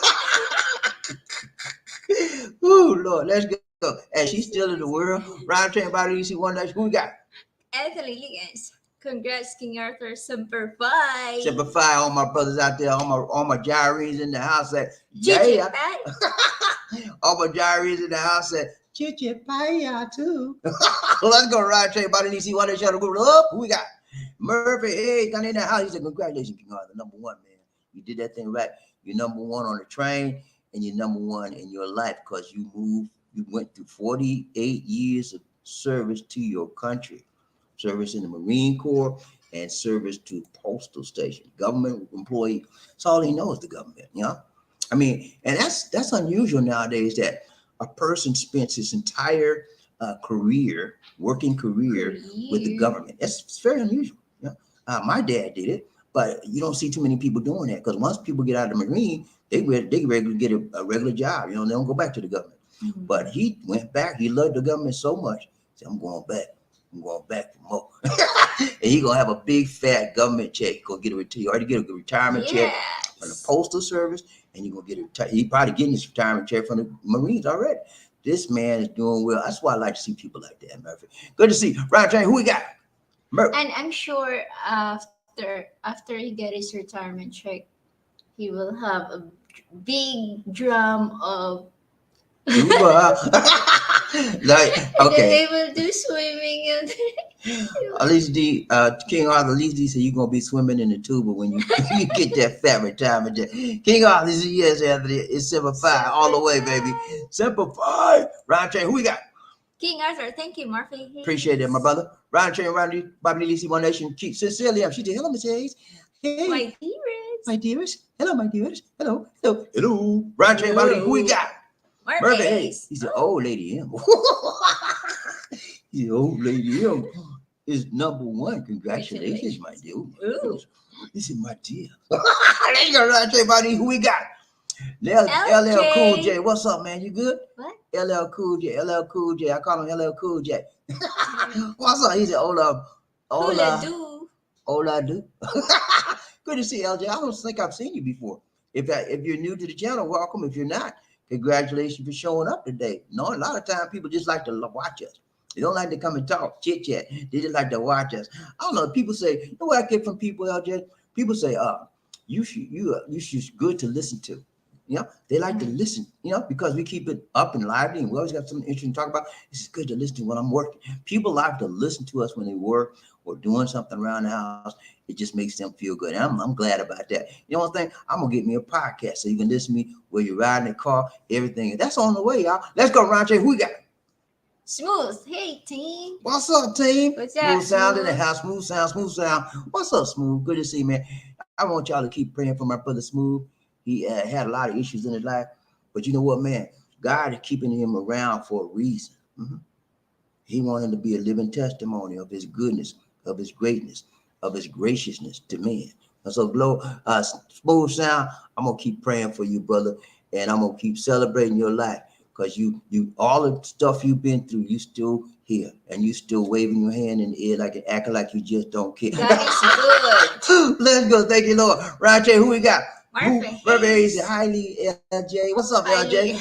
Oh Lord, let's go. And she's still in the world. Round train about you see one night. Who we got? Anthony Liggins. Congrats, King Arthur. Semper Fi. Semper Fi, all my brothers out there, all my gyrees in the house said, yeah. All my gyrees in the house said, Chichipaya too. Let's go ride train by the DC one that shut up. Who we got? Murphy, hey, got in the house. He said, congratulations, King Arthur, number one, man. You did that thing right. You're number one on the train and you're number one in your life because you went through 48 years of service to your country. Service in the Marine Corps, and service to postal station, government employee. That's all he knows, the government, you know? I mean, and that's unusual nowadays that a person spends his entire working career with the government. It's very unusual. You know? My dad did it, but you don't see too many people doing that because once people get out of the Marine, they regularly get a regular job. You know, they don't go back to the government. Mm-hmm. But he went back. He loved the government so much. He said, I'm going back for more. And he's gonna have a big fat government check. He's gonna get already get a retirement check from the postal service, and you're gonna get he probably getting his retirement check from the Marines already. This man is doing well. That's why I like to see people like that, Murphy. Good to see you. Right, Jane, who we got? Murphy. And I'm sure after he get his retirement check, he will have a big drum of like, okay. They will do swimming and LisaD, King Arthur, LisaD said you're gonna be swimming in the tuba when you get that fat retirement check. King Arthur said, yes, Anthony, it's Semper Fi all the way, baby. Semper Fi. Round train, who we got? King Arthur, thank you, Murphy. Appreciate it, my brother. Round train, BobbieD, One Nation, Cecilia. She did, hello, Miss Hayes. Hey. My dearest. Hello, my dearest. Hello. Round train, BobbieD, who we got? Murphy Hayes. He's the old lady M. The old lady M is number one. Congratulations, my dear. Ooh. This is my dear. Let's go right there, buddy. Who we got? LL Cool J. What's up, man? You good? What? LL Cool J. I call him LL Cool J. What's up? He's an Ola do. Good to see you, LJ. I don't think I've seen you before. If you're new to the channel, welcome. If you're not, Congratulations for showing up today. No, a lot of times people just like to watch us. They don't like to come and talk, chit chat. They just like to watch us. I don't know. People say, you know what I get from people out there? People say, you should good to listen to. You know, they like to listen, you know, because we keep it up and lively and we always got something interesting to talk about. It's good to listen to when I'm working. People like to listen to us when they work or doing something around the house. It just makes them feel good. And I'm glad about that. You know one thing? I'm going to get me a podcast so you can listen to me where you're riding the car, everything. That's on the way, y'all. Let's go, Ron J. Who we got? Smooth. Hey, team. What's up, team? What's Smooth up, sound in the Smooth? house. Smooth sound, smooth sound. What's up, Smooth? Good to see you, man. I want y'all to keep praying for my brother Smooth. He had a lot of issues in his life. But you know what, man? God is keeping him around for a reason. He wanted to be a living testimony of his goodness, of his greatness, of his graciousness to men. And so, Smooth sound, I'm going to keep praying for you, brother. And I'm going to keep celebrating your life. Because you all the stuff you've been through, you still here. And you still waving your hand in the air like acting like you just don't care. That is good. Let's go. Thank you, Lord. Ron J, who we got? Murphy Hayes. Highly LJ. What's up, LJ?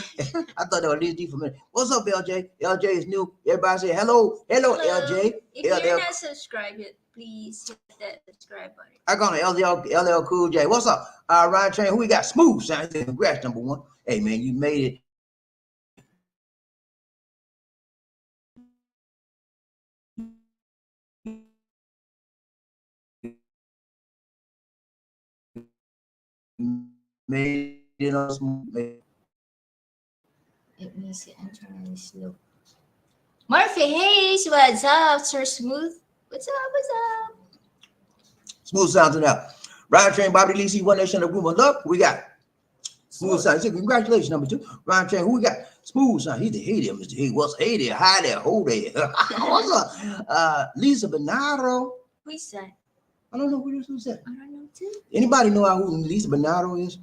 I thought that was LJ for a minute. What's up, LJ? LJ is new. Everybody say hello. Hello, LJ. If you're not subscribed yet, please hit that subscribe button. I got an LL Cool J. What's up? Ryan Train, who we got? Smooth sound. Congrats, number one. Hey, man, you made it. Made it on Smooth. It means the internet is slow. Murphy Hayes, what's up, Sir Smooth? What's up? What's up? Smooth sounds it out. Ryan Train, BobbieD, see One Nation of Room of Love. We got Smooth sound. Congratulations, number two. Ryan Train, who we got? Smooth sound. He's the hater, Mr. He was hater. Hi there, ho there. What's up? Lisa Bernardo. Who's that? I don't know who's that. I don't know too. Anybody know who Lisa Bernardo is?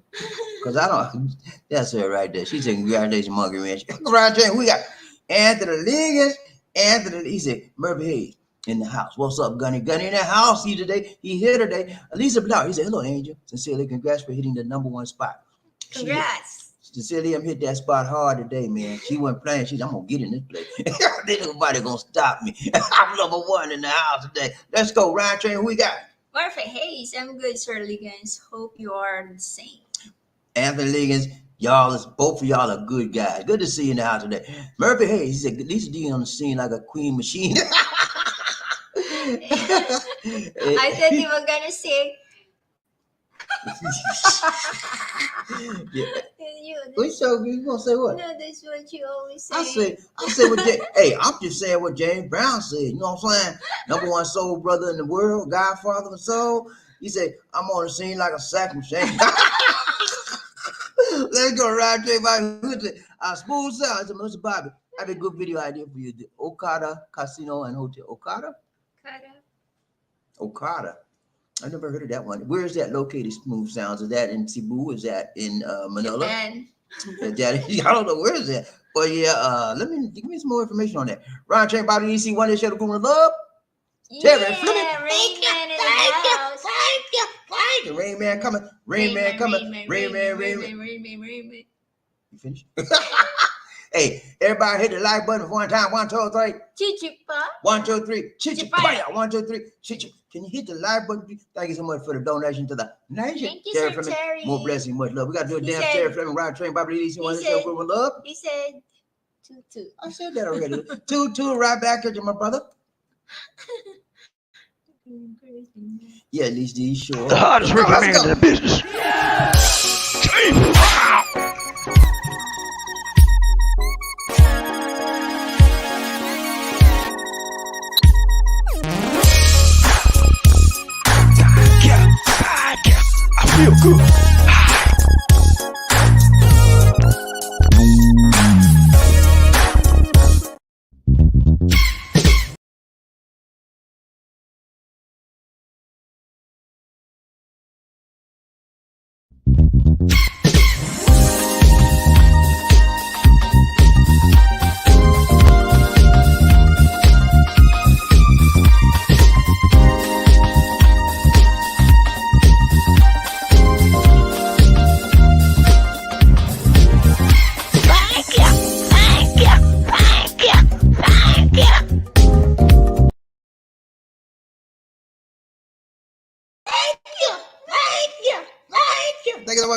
Because I don't. That's her right there. She said, congratulations, Monkey Ranch. Ryan Train, who we got? Anthony Liggins. Anthony, he said, Murphy Hayes in the house. What's up, Gunny? Gunny in the house. He here today. Lisa Bernardo. He said, hello, Angel. Sincerely, congrats for hitting the number one spot. Congrats. Sincerely, I'm hit that spot hard today, man. She wasn't playing. She's, I'm going to get in this place. Ain't nobody going to stop me. I'm number one in the house today. Let's go. Ryan Train, who we got? Murphy Hayes, I'm good, Sir Liggins. Hope you are the same. Anthony Liggins, both of y'all are good guys. Good to see you in the house today. Murphy Hayes, he said, LisaD on the scene like a queen machine. I thought you were gonna say. Yeah. You gonna say what? No, that's what you always say. I say what hey, I'm just saying what James Brown said. You know what I'm saying? Number one soul brother in the world, Godfather of soul. He said, I'm on the scene like a sack machine. Let's go, Ryan J. Smooth sound. It's Mr. Bobby. I have a good video idea for you. The Okada Casino and Hotel. Okada. I never heard of that one. Where is that located, Smooth Sounds? Is that in Cebu? Is that in Manila? Japan. I don't know where is that. But yeah, give me some more information on that. Ron Train, BobbieD, see One Day Show, Room of Love. Yeah, Terry Fleming. Rain Man in the house. Thank you. Rain Man coming. Rain Man coming. Rain Man. You finished? Hey, everybody hit the like button one time. 1, 2, 3. Chichipa. 1, 2, 3. Chichipaya. 1, 2, 3. Chichip. Can you hit the like button? Thank you so much for the donation to the nation. Thank you, Sir Terry. More blessing, much love. We got to do a He damn said- Terry Fleming, Ryan Train, BobbieD, One Day Show, Room of Love. He said 2-2. I said that already. 2-2, right back at you, my brother. Yeah, at least he's sure. The hardest working man in the business. I feel good.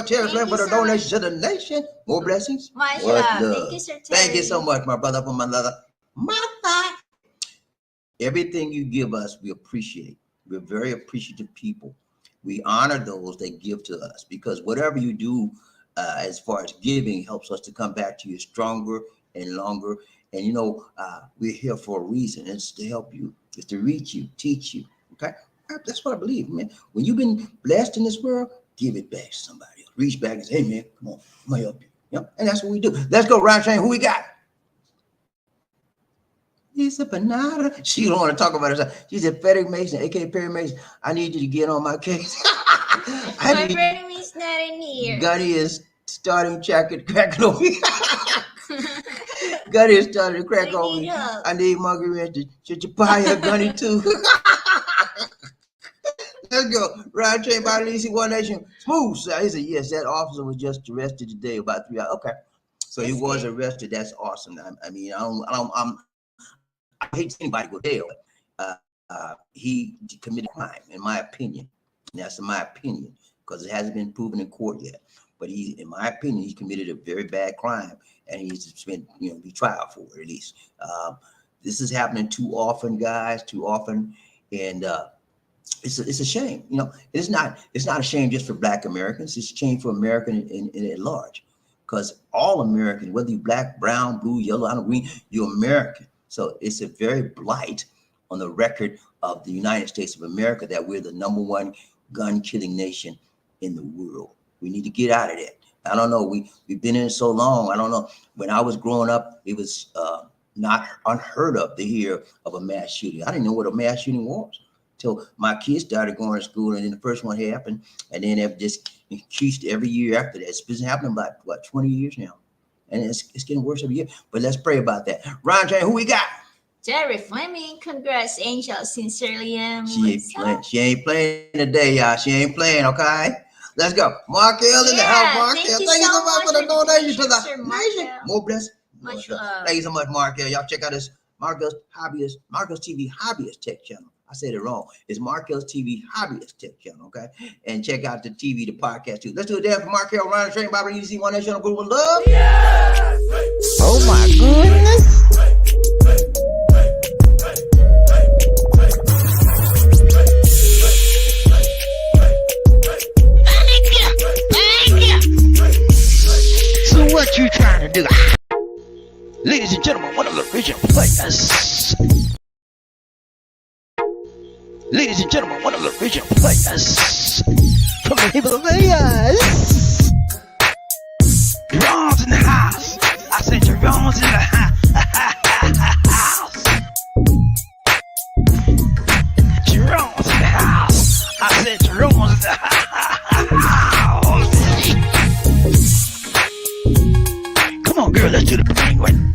Terry Thank Flynn for you the so donation to the nation. More blessings. Much Mashallah. love. Thank you, Sir Terry. Thank you so much, my brother, for my mother. Everything you give us, we appreciate. We're very appreciative people. We honor those that give to us because whatever you do as far as giving helps us to come back to you stronger and longer. And we're here for a reason. It's to help you. It's to reach you, teach you. Okay? That's what I believe, man. When you've been blessed in this world, give it back to somebody else. Reach back and say, hey, man, come on, I'm going to help you. And that's what we do. Let's go, Ryan Train. Who we got? It's a banana. She don't want to talk about herself. She said, Frederick Mason, aka Perry Mason, I need you to get on my case. My friend is not in here. Gunny is starting cracking over me. Gunny is starting to crack over me. I need Margaret. Should you buy a Gunny too? Let's go. Ryan Train by Lisa One Nation. Smooth. So he said, yes, that officer was just arrested today about 3 hours. Okay. So he was arrested. That's awesome. I mean, I hate to see anybody go to jail. He committed a crime, in my opinion. And that's in my opinion, because it hasn't been proven in court yet. But in my opinion, he committed a very bad crime, and he's been, be trial for it at least. This is happening too often, guys, too often, and it's a shame. It's not a shame just for Black Americans. It's a shame for Americans in at large, because all Americans, whether you're black, brown, blue, yellow, I don't green, you're American. So it's a very blight on the record of the United States of America that we're the #1 gun killing nation in the world. We need to get out of that. I don't know. We've been in it so long. I don't know. When I was growing up, it was not unheard of to hear of a mass shooting. I didn't know what a mass shooting was until my kids started going to school, and then the first one happened, and then it just increased every year after that. It's been happening about 20 years now. And it's getting worse every year. But let's pray about that. Ryan Jane, who we got? Jerry Fleming. Congrats, Angel. Sincerely, She ain't playing today, y'all. She ain't playing, okay? Let's go. Markell in the house. Markell, thank you so much for the donation to the nation. More blessings. Much love. Thank you so much, Markell. Y'all check out this Markell's TV Hobbyist Tech channel. I said it wrong. It's Markell's TV Hobbyist Tech channel, okay? And check out the podcast too. Let's do it there for Markell, Ryan Train, BobbieD, One Nation, Group of Love. Yes! Oh my goodness. So what you trying to do? Ladies and gentlemen, one of the original players. Ladies and gentlemen, one of the original players from the Himalayas. Jerome's in the house. I said Jerome's in the house. Jerome's in the house. I said Jerome's in the house. Come on, girl, let's do the penguin.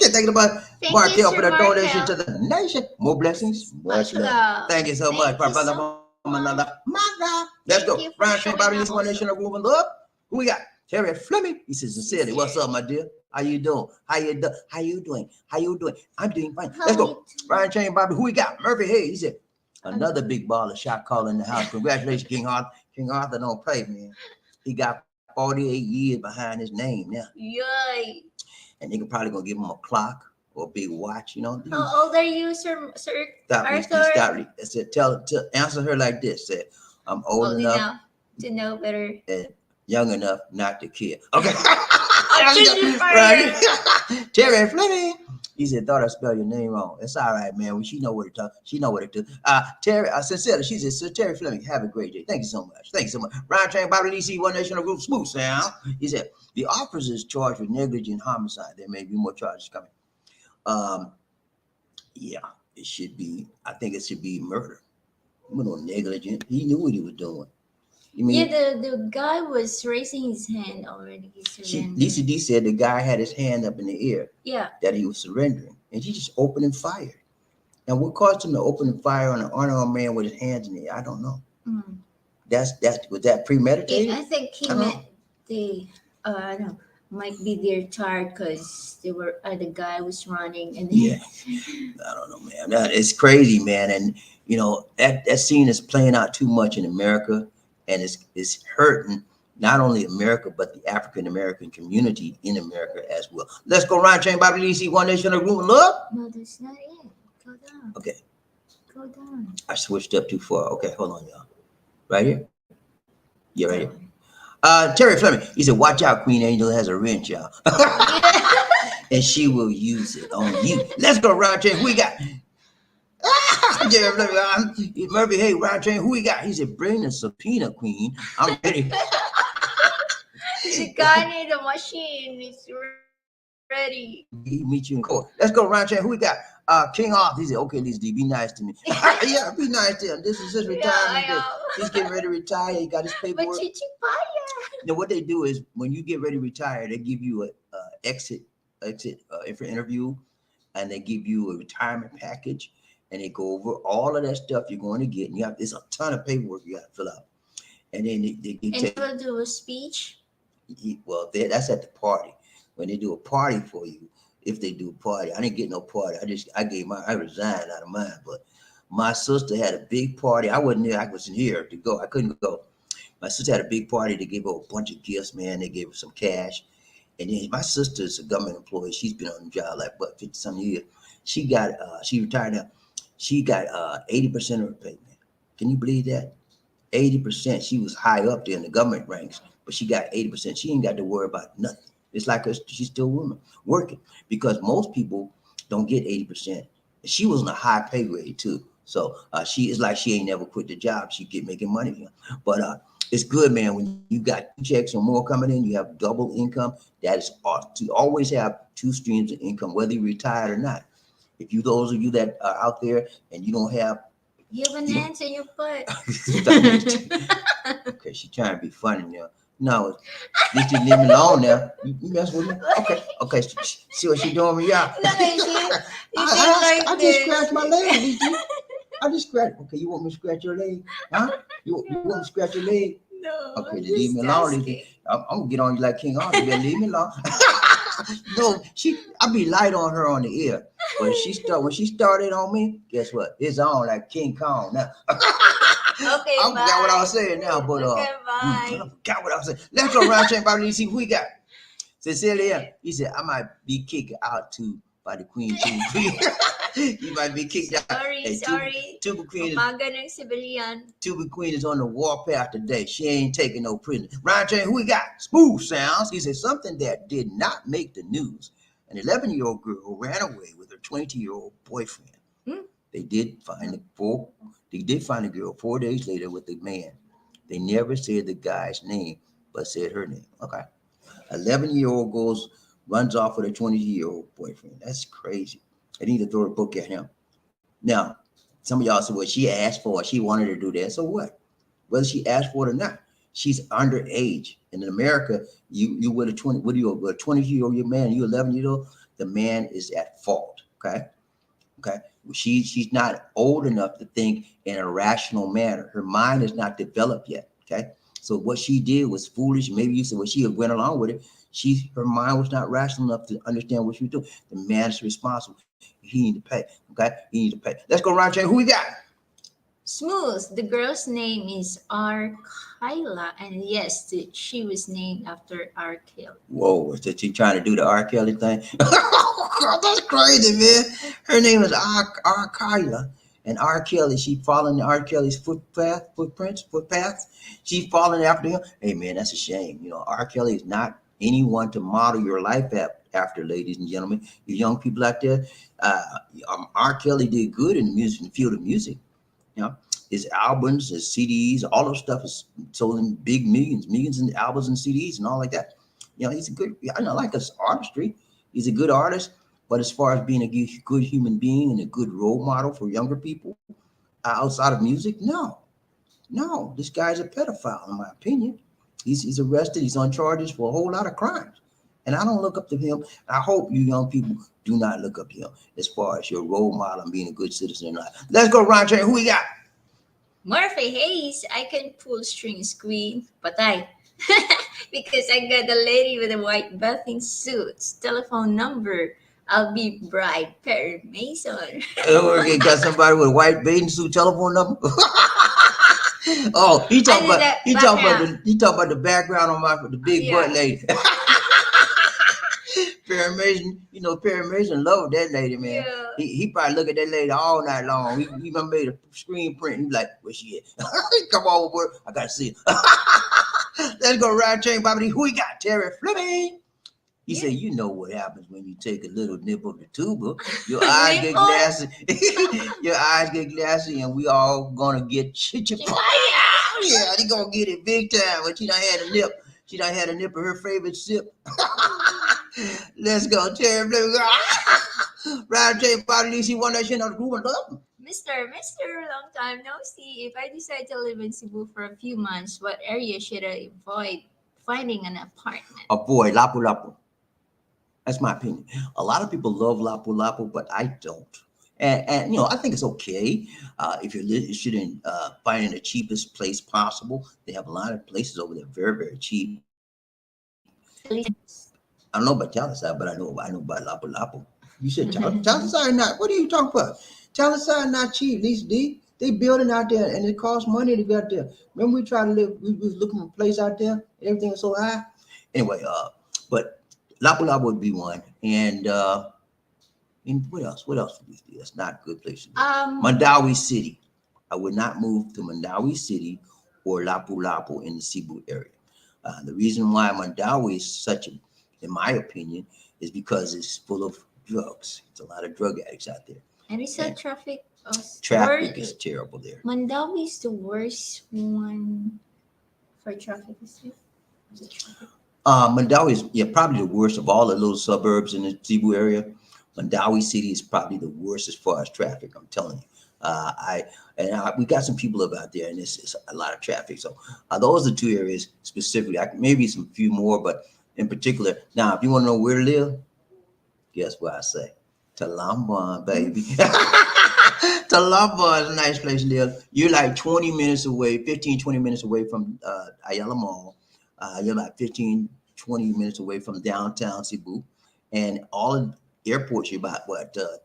Thinking about Thank Markell you, for the Sir donation Markell. to the nation. More blessings. Much love. Thank you so Thank much, my you brother. so Mother. Let's Thank go. you for Ryan Train, showing BobbieD, up One also. Nation, a Group of Love. Who we got? Terry Fleming. He says sincerely, what's up, my dear? How you doing? How you doing? I'm doing fine. Let's go. Ryan Train, Bobby. Who we got? Murphy Hayes. He said, another big baller shot caller in the house. Congratulations, King Arthur. King Arthur don't play, man. He got 48 years behind his name now. Yay. And they can probably gonna give him a clock or a big watch, How old are you, Sir Arthur? I said, answer her like this. Said, I'm old enough to know better. and young enough not to care. Okay. Right. Terry Fleming. He said, thought I spelled your name wrong. It's all right, man. Well, she know what to talk. She know what to do. Terry, sincerely, she said, Sir Terry Fleming, have a great day. Thank you so much. Thank you so much. Ryan Train, BobbieD, One Nation, Group, Smooth Sound. He said, the officer is charged with negligent homicide. There may be more charges coming. Yeah, it should be. I think it should be murder. No negligent. He knew what he was doing. You mean? Yeah, the guy was raising his hand already. LisaD said the guy had his hand up in the air. Yeah. That he was surrendering, and he just opened and fired. And what caused him to open and fire on an unarmed man with his hands in the air? I don't know. Was that premeditated? I think he meant the might be they're tired because they were the guy was running and Yeah. I don't know, man. It's crazy, man. And you know that scene is playing out too much in America, and it's hurting not only America but the African American community in America as well. Let's go, Ryan Chain, Bobby Lee, see One Nation of Room of Love. No, that's not it. Go down. Okay, Go down. I switched up too far. Okay, hold on, y'all. Right here. Yeah, right here. Down. Terry Fleming, he said, "Watch out, Queen Angel has a wrench, y'all, and she will use it on you." Let's go, Ryan Chain. Who we got? Jerry Fleming, Murphy, hey, Ryan Chain, who we got? He said, "Bring the subpoena, Queen. I'm ready." The gun in the machine is ready. He meet you in court. Let's go, Ryan Chain. Who we got? King Arthur. He said, "Okay, LisaD, be nice to me." Yeah, be nice to him. This is his retirement day. He's getting ready to retire. He got his But paperwork. chichipaya. Now, what they do is when you get ready to retire, they give you a exit for interview, and they give you a retirement package, and they go over all of that stuff you're going to get. And you have there's a ton of paperwork you got to fill out, and then they And take. we'll do a speech. Well, that's at the party. When they do a party for you, if they do a party, I didn't get no party. I resigned out of mine. But my sister had a big party. I wasn't there. I wasn't here to go. I couldn't go. My sister had a big party. They gave her a bunch of gifts, man. They gave her some cash. And then my sister is a government employee. She's been on the job like 50 some years. She retired now. She got 80% of her pay, man. Can you believe that? 80%. She was high up there in the government ranks, but she got 80%. She ain't got to worry about nothing. It's like she's still working because most people don't get 80%. She was in a high pay grade too. So she is like she ain't never quit the job. She making money. But it's good, man. When you got 2 checks or more coming in, you have double income. That is awesome. To always have 2 streams of income, whether you're retired or not. If you, those of you that are out there and you don't have, You have an ant in your butt. okay, she's trying to be funny now. No, you just leave me alone now. You mess with me? Okay. See what she doing with y'all? I just scratched my leg. I just scratched. Okay, you want me to scratch your leg? Huh? You want me to scratch your leg? No. Okay, just leave me alone. I'm gonna get on you like King Arthur. You better leave me alone. No, I be light on her on the ear, but when she started on me, guess what? It's on like King Kong now. Okay, I forgot what I was saying now, but okay, bye. I forgot what I was saying. Let's go around check Bobby, see who we got. Cecilia, he said I might be kicked out too by the Queen. You might be kicked out. Sorry. Tuba Queen Umaga ng civilian. Tuba Queen is on the warpath today. She ain't taking no prisoner. Ryan Chain, who we got? Smooth Sounds. He said something that did not make the news. An 11-year-old girl ran away with her 20-year-old boyfriend. They did find the girl 4 days later with the man. They never said the guy's name, but said her name. Okay. 11-year-old runs off with a 20-year-old boyfriend. That's crazy. They need to throw a book at him. Now, some of y'all said, well, she asked for it. She wanted to do that. So what? Whether she asked for it or not, she's underage. And in America, you with a 20-year-old man, you 11-year-old, the man is at fault. Okay. She's not old enough to think in a rational manner. Her mind is not developed yet. Okay. So what she did was foolish. Maybe you said, well, she went along with it. Her mind was not rational enough to understand what she was doing. The man is responsible. He need to pay. Okay. He need to pay. Let's go around. Who we got? Smooth. The girl's name is Kyla, and yes, she was named after R. Kelly. Whoa, is that she trying to do the R. Kelly thing? That's crazy, man. Her name is Kyla, and R. Kelly, she following R. Kelly's footpath. She's following after him. Hey, man, that's a shame. You know, R. Kelly is not anyone to model your life after, ladies and gentlemen. You young people out there, R. Kelly did good in the field of music. You know, his albums, his CDs, all those stuff is sold in big millions in albums and CDs and all like that. You know, he's a good, I don't like his artistry. He's a good artist, but as far as being a good human being and a good role model for younger people outside of music, no, this guy's a pedophile, in my opinion. He's arrested. He's on charges for a whole lot of crimes. And I don't look up to him. I hope you young people do not look up to him as far as your role model and being a good citizen in life. Let's go, Ron Train. Who we got? Murphy Hayes. I can pull strings, queen. Patay. Because I got a lady with a white bathing suit. Telephone number. I'll be bride, Perry Mason. Okay, got somebody with a white bathing suit telephone number. Oh, he talking I did about that background. he talking about the background on the big butt Yeah. lady. Perry Mason, Perry Mason loved that lady, man. Yeah. He probably look at that lady all night long. He done made a screen print. He's like, where she at? Come on, boy. I gotta see her. Let's go ride train, BobbieD. Who we got? Terry Fleming. He Yeah. said, you know what happens when you take a little nip of the tuba. Your eyes get Nipple? glassy. Your eyes get glassy, and we all gonna get chichapaya. Yeah, they gonna get it big time when she done had a nip. She done had a nip of her favorite sip. Let's go, Terry Fleming. Ride train, BobbieD. She won that shit on the group. Mister, long time no see. If I decide to live in Cebu for a few months, what area should I avoid finding an apartment? Avoid Lapu-Lapu. That's my opinion. A lot of people love Lapu-Lapu, but I don't. And I think it's okay if you're shooting, finding the cheapest place possible. They have a lot of places over there very, very cheap. I don't know about Talisay, but I know about Lapu-Lapu. You said Talisay not. What are you talking about? Talisay not cheap. LisaD. They building out there, and it costs money to be out there. Remember we tried to live. We was looking for a place out there. Everything was so high. Anyway, but Lapu-Lapu would be one, and what else? What else would we do? That's not a good place to live. Mandawi City. I would not move to Mandawi City or Lapu-Lapu in the Cebu area. The reason why Mandawi is such a, in my opinion, is because it's full of drugs. It's a lot of drug addicts out there. And it's a traffic. Traffic is terrible there. Mandawi is the worst one for traffic. Mandawi is probably the worst of all the little suburbs in the Cebu area. Mandawi City is probably the worst as far as traffic. I'm telling you. We got some people out there, and it's a lot of traffic. So those are two areas specifically. Maybe some few more, but in particular. Now, if you want to know where to live, guess what I say? Talambon, baby. Talambon is a nice place to live. You're like 20 minutes away, 20 minutes away from Ayala Mall. You're like 15, 20 minutes away from downtown Cebu. And all of airports, you're about,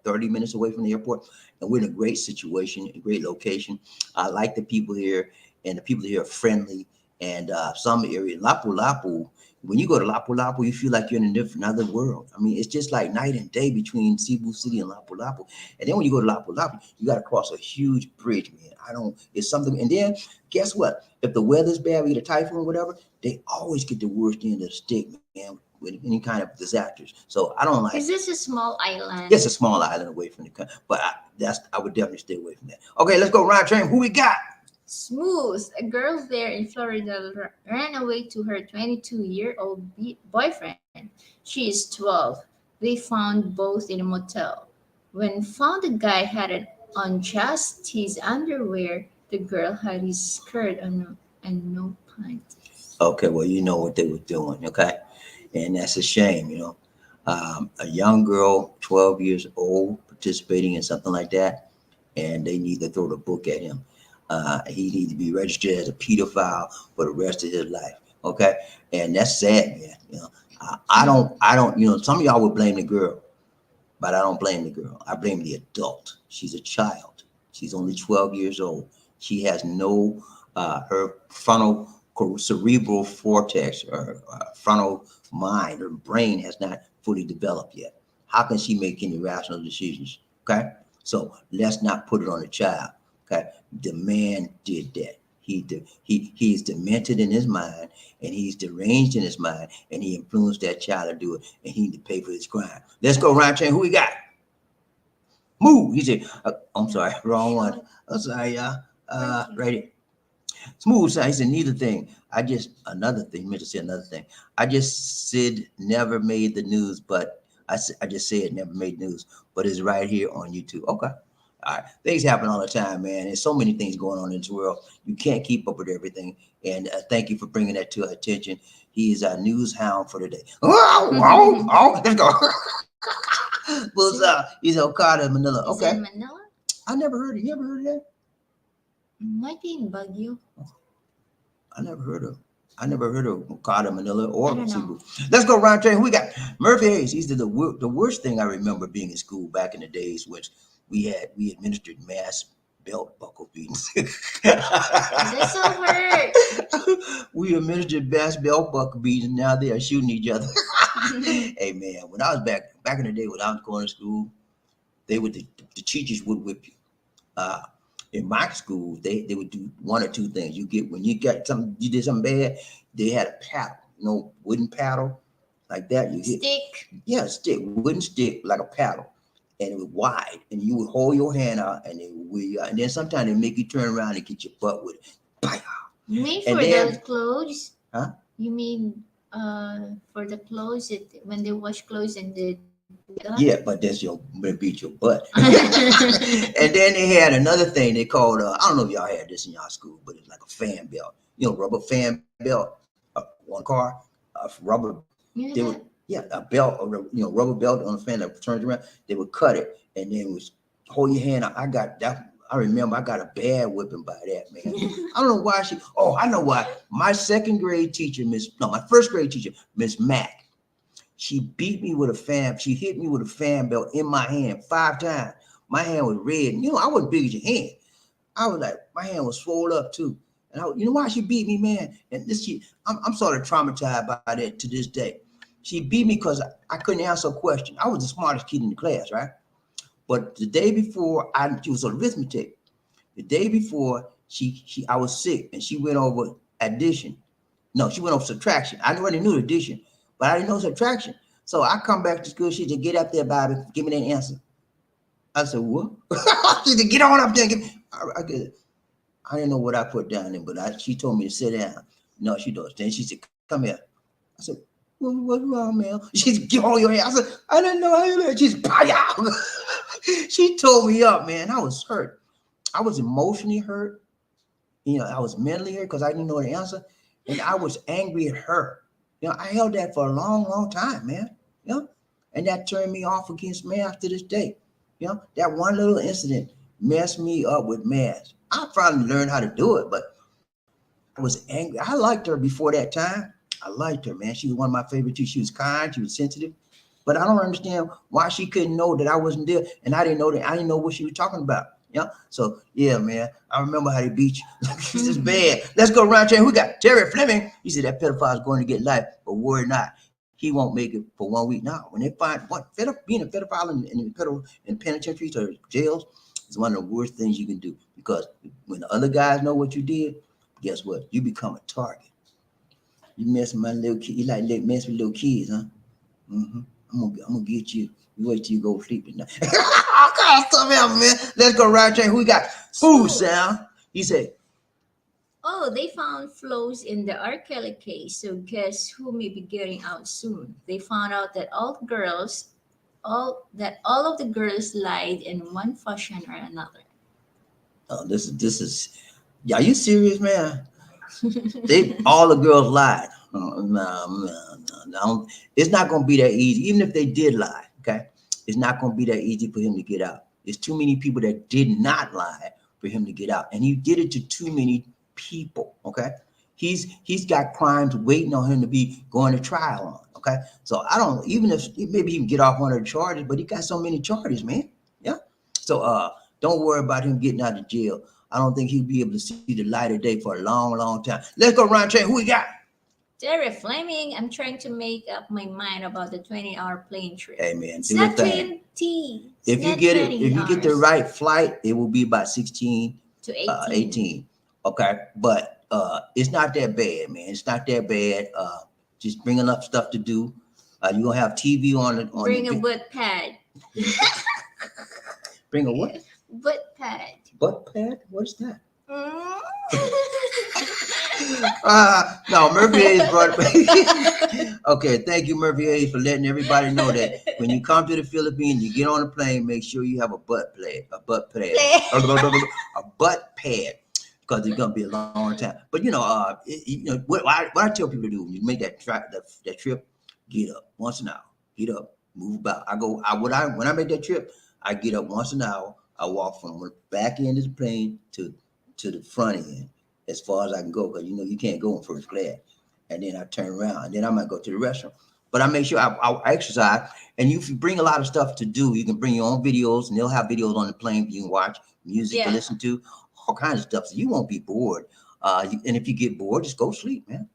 30 minutes away from the airport. And we're in a great situation, a great location. I like the people here, and the people here are friendly. And some area, Lapu-Lapu, when you go to Lapu-Lapu, you feel like you're in another world. I mean, it's just like night and day between Cebu City and Lapu-Lapu. And then when you go to Lapu-Lapu, you got to cross a huge bridge, man. It's something. And then guess what? If the weather's bad, we get a typhoon or whatever, they always get the worst end of the stick, man, with any kind of disasters. So I don't like. Is this a small island? It's a small island away from the country, but I would definitely stay away from that. Okay, let's go ride train. Who we got? Smooth. A girl there in Florida ran away to her 22-year-old boyfriend. She is 12. They found both in a motel. When found, the guy had on just his underwear. The girl had his skirt on and no pants. Okay, well, you know what they were doing, okay? And that's a shame, a young girl, 12 years old, participating in something like that, and they need to throw the book at him. He needs to be registered as a pedophile for the rest of his life, okay? And that's sad, man. I don't, some of y'all would blame the girl, but I don't blame the girl. I blame the adult. She's a child. She's only 12 years old. She has no, her frontal cerebral cortex or frontal mind or brain has not fully developed yet. How can she make any rational decisions? Okay, so let's not put it on the child. Okay, the man did that. He's demented in his mind, and he's deranged in his mind, and he influenced that child to do it, and he need to pay for his crime. Let's go round chain. Who we got? Move. He said, I'm sorry, wrong one. I'm sorry, y'all. Right here. Smooth side. He said, neither thing. Another thing. Meant to say another thing. I just said never made the news, but I just said never made news, but it's right here on YouTube. Okay. All right. Things happen all the time, man. There's so many things going on in this world. You can't keep up with everything. And thank you for bringing that to our attention. He is our news hound for today. Let's go. What's up? He's Okada in Manila. Okay. In Manila? I never heard of it. You ever heard of that? Might be in Baguio. I never heard of it. I never heard of Carter, Manila, I or don't know. Cebu. Let's go round train. Who we got? Murphy Hayes. He's the worst thing I remember being in school back in the days was we administered mass belt buckle beatings. That's so hurt. We administered mass belt buckle beatings. And now they are shooting each other. Hey man, when I was back in the day when I was going to school, the teachers would whip you. Uh, in my school, they would do one or two things. You get when you got something, you did something bad, they had a paddle, wooden paddle like that. You hit, Stick. yeah, stick, wooden stick like a paddle, and it was wide, and you would hold your hand out, and it would wheel you out. And then sometimes they make you turn around and get your butt with it. Bam! You mean And for then- those clothes? Huh? You mean for the clothes when they wash clothes and they Yeah, but that's they beat your butt. And then they had another thing they called I don't know if y'all had this in y'all school, but it's like a fan belt. Rubber fan belt on a car, rubber. You They know would, yeah, a belt, rubber belt on a fan that turns around. They would cut it and then was hold your hand out. I got that. I remember I got a bad whipping by that, man. I don't know why I know why. My second grade teacher, my first grade teacher, Miss Mack. She beat me with a fan. She hit me with a fan belt in my hand 5 times. My hand was red. I wasn't big as your hand. I was like, my hand was swollen up too. And you know why she beat me, man? And I'm sort of traumatized by that to this day. She beat me because I couldn't answer a question. I was the smartest kid in the class, right? But the day before, she was on arithmetic. The day before, I was sick, and she went over addition. No, she went over subtraction. I already knew addition, but I didn't know subtraction. So I come back to school. She said, "Get up there, Bobby. Give me that answer." I said, "What?" She said, "Get on up there." I didn't know what I put down there, but she told me to sit down. No, she does. Then she said, "Come here." I said, "What's wrong, man?" She said, "Give all your hand." I said, "I didn't know how you did." She said, she told me up, man. I was hurt. I was emotionally hurt. I was mentally hurt because I didn't know the answer. And I was angry at her. I held that for a long, long time, man. And that turned me off against math to this day. That one little incident messed me up with math. I finally learned how to do it, but I was angry. I liked her before that time. I liked her, man. She was one of my favorite teachers. She was kind. She was sensitive. But I don't understand why she couldn't know that I wasn't there, and I didn't know that. I didn't know what she was talking about. So yeah, man. I remember how they beat you. This is bad. Let's go around here. We got Terry Fleming. He said that pedophile is going to get life, but worry not. He won't make it for 1 week. Now, when they find being a pedophile in penitentiaries or jails is one of the worst things you can do, because when the other guys know what you did, guess what? You become a target. You mess with my little kid. You like mess with little kids, huh? Mm-hmm. I'm gonna get you. You wait till you go sleep at night. Okay, stop here, man. Let's go right there. Who we got? Food sound. He said, Oh, they found flaws in the R. Kelly case, so guess who may be getting out soon? They found out that all of the girls lied in one fashion or another. "Oh, this is. Are you serious, man? All the girls lied. No. It's not gonna be that easy. Even if they did lie, okay, it's not gonna be that easy for him to get out. There's too many people that did not lie for him to get out, and he did it to too many people. Okay, he's got crimes waiting on him to be going to trial on. Okay, so I don't, even if maybe he can get off one of the charges, but he got so many charges, man. Yeah. So don't worry about him getting out of jail. I don't think he'll be able to see the light of day for a long, long time. Let's go round train. Who we got? Terry Fleming, I'm trying to make up my mind about the 20-hour plane trip. Hey man, It's do your not thing. 20. If you get the right flight, it will be about 16 to 18. 18. Okay, but it's not that bad, man. It's not that bad. Just bring enough stuff to do. You're gonna have TV on it. Bring a butt pad. Bring a what? Butt pad. Butt pad? What's that? Mm. No, Murphy Hayes brought it. Okay, thank you, Murphy Hayes, for letting everybody know that when you come to the Philippines, you get on a plane, make sure you have a butt pad, a butt pad, because it's gonna be a long time. But what I tell people to do when you make that trip, get up once an hour, get up, move about. When I make that trip, I get up once an hour. I walk from the back end of the plane to the front end as far as I can go, because you can't go in first class. and then I turn around, and then I might go to the restroom. But I make sure I exercise. And if you bring a lot of stuff to do, you can bring your own videos, and they'll have videos on the plane you can watch, music to listen to, all kinds of stuff. So you won't be bored. And if you get bored, just go sleep, man.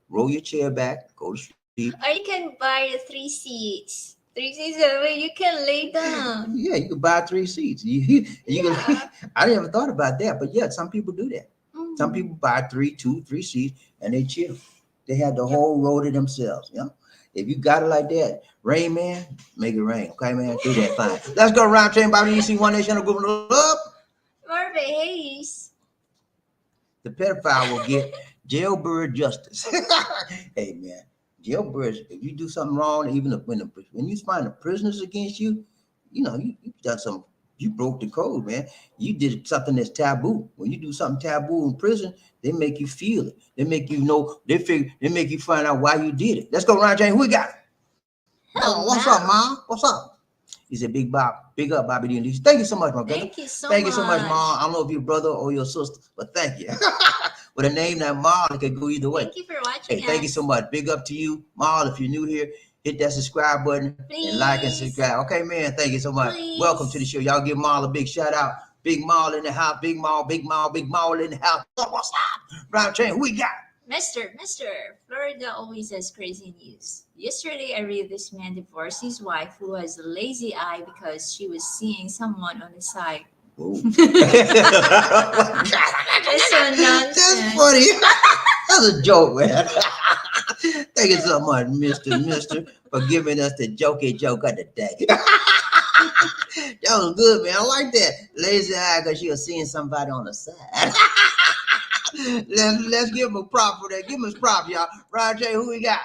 Roll your chair back, go to sleep. Or you can buy the 3 seats. 3 seats that way you can lay down. Yeah, you can buy 3 seats. You can, I never thought about that, but yeah, some people do that. Some people buy 3 seats and they chill. They have the whole row to themselves. You know, if you got it like that, Rain Man, make it rain. Okay, man, do that fine. Let's go around train by the One Nation of Group Love. Marvin Hayes. The pedophile will get jailbird justice. Hey man, jailbirds, if you do something wrong, even when you find the prisoners against you, you know, you done some, you broke the code, man. You did something that's taboo. When you do something taboo in prison, they make you feel it. They make you know, they make you find out why you did it. Let's go around, James. Who we got? Oh, what's up, Mom? What's up? He said, Big Bob, big up, Bobby D and Lisa. Thank you so much, my brother. Thank you so Thank you so much, Mom. I don't know if your brother or your sister, but thank you. With a name like Mom, it could go either way. Thank you for watching. Hey, thank you so much. Big up to you, Mom. If you're new here, hit that subscribe button and like and subscribe. Okay, man. Thank you so much. Please. Welcome to the show. Y'all give Maul a big shout out. Big Maul in the house. Big Maul, Big Maul, Big Maul in the house. What's up? Round chain. Who we got? Mr. Florida always has crazy news. Yesterday, I read this man divorced his wife who has a lazy eye because she was seeing someone on the side. That's so nonsense. That's funny. That's a joke, man. Thank you so much, Mister, for giving us the jokey joke of the day. That was good, man. I like that. Lazy eye because she was seeing somebody on the side. Let's give him a prop for that. Give him a prop, y'all. Ryan J, who we got?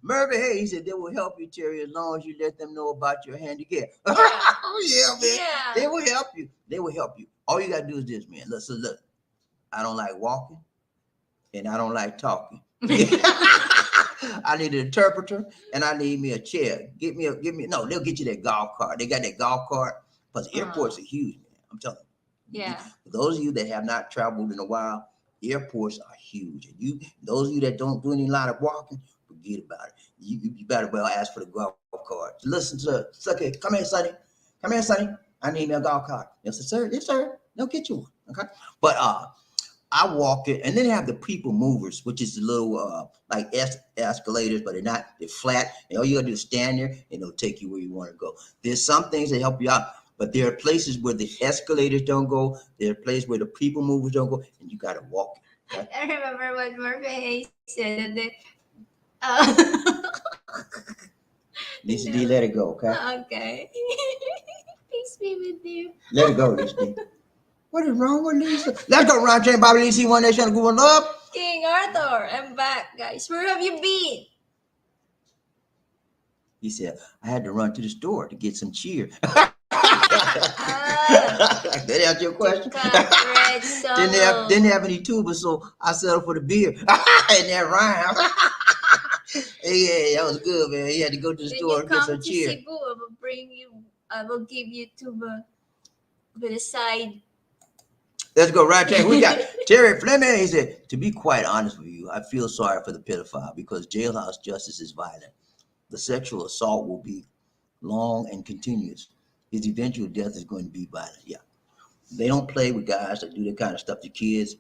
Murphy Hayes, he said they will help you, Terry, as long as you let them know about your handicap. Oh, yeah, man. Yeah. They will help you. They will help you. All you got to do is this, man. Look. I don't like walking, and I don't like talking. I need an interpreter, and I need me a chair. No, they'll get you that golf cart. They got that golf cart. Plus, airports are huge, man. I'm telling you. Yeah. For those of you that have not traveled in a while, airports are huge. And those of you that don't do any lot of walking, forget about it. You better well ask for the golf cart. Listen to okay, come here, Sonny. Come here, Sonny. I need me a golf cart. Yes, sir. Yes, sir. They'll get you one. Okay. But I walk it, and then they have the people movers, which is the little like escalators, but they're flat. And all you gotta do is stand there, and it'll take you where you want to go. There's some things that help you out, but there are places where the escalators don't go. There are places where the people movers don't go, and you gotta walk it. Okay? I remember what Murphy Hayes said that Lisa D, let it go, okay? Okay. Peace be with you. Let it go, Lisa D. What is wrong with Lisa? Let's go, Ron Chain, Bobby D, One Nation, going up. King Arthur, I'm back, guys. Where have you been? He said, I had to run to the store to get some cheer. That answer your question? Didn't have any tubers, so I settled for the beer. And that rhyme. Yeah, that was good, man. He had to go to the store and get some cheer. Cebu, I will give you tuba with a side. Let's go right there. We got Terry Fleming. He said, to be quite honest with you, I feel sorry for the pedophile because jailhouse justice is violent. The sexual assault will be long and continuous. His eventual death is going to be violent. Yeah. They don't play with guys that do that kind of stuff to kids.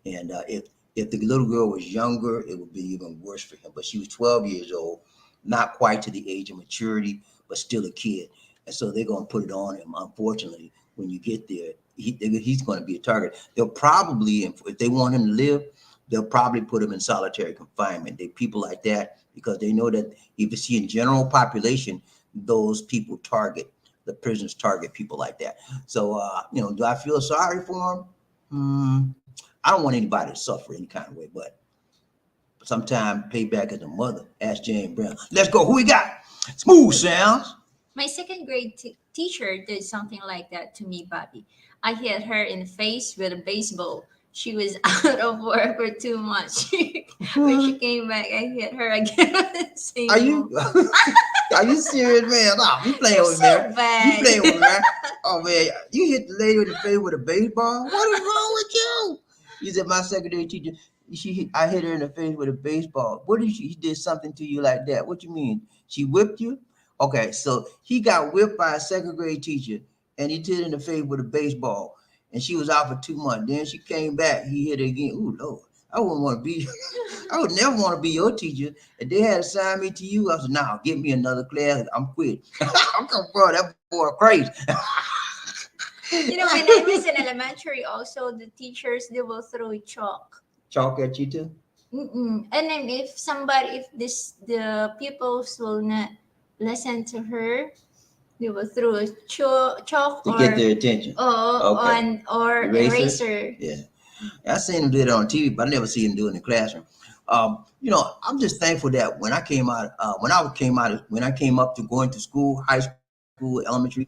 And if the little girl was younger, it would be even worse for him. But she was 12 years old, not quite to the age of maturity, but still a kid. And so they're going to put it on him. Unfortunately, when you get there, he's going to be a target. They'll probably, if they want him to live, they'll probably put him in solitary confinement. They people like that because they know that if you see in general population, those people the prisoners target people like that. So, do I feel sorry for him? I don't want anybody to suffer any kind of way, but sometimes payback is the mother. Ask Jane Brown. Let's go. Who we got? Smooth sounds. My second grade teacher did something like that to me, Bobby. I hit her in the face with a baseball. She was out of work for 2 months. When she came back, I hit her again. Are you serious, man? No, you playing with me. You playing with me. Oh man, you hit the lady in the face with a baseball. What is wrong with you? He said, my secondary teacher, I hit her in the face with a baseball. What did she did something to you like that? What you mean? She whipped you? Okay, so he got whipped by a second grade teacher, and he hit her in the face with a baseball, and she was out for 2 months. Then she came back. He hit her again. Ooh, Lord, I wouldn't want to be. I would never want to be your teacher. If they had assigned me to you, I said, "Nah, give me another class. I'm quit." I'm coming, bro. That boy crazy. You know, when I was in elementary, also the teachers, they will throw chalk. Chalk at you too. And then if the pupils will not listen to her, they will throw a chalk To or get their attention. Okay. or eraser. Yeah, I seen them do it on TV, but I never see them do it in the classroom. You know, I'm just thankful that when I came out, when I came up to going to school, high school, elementary,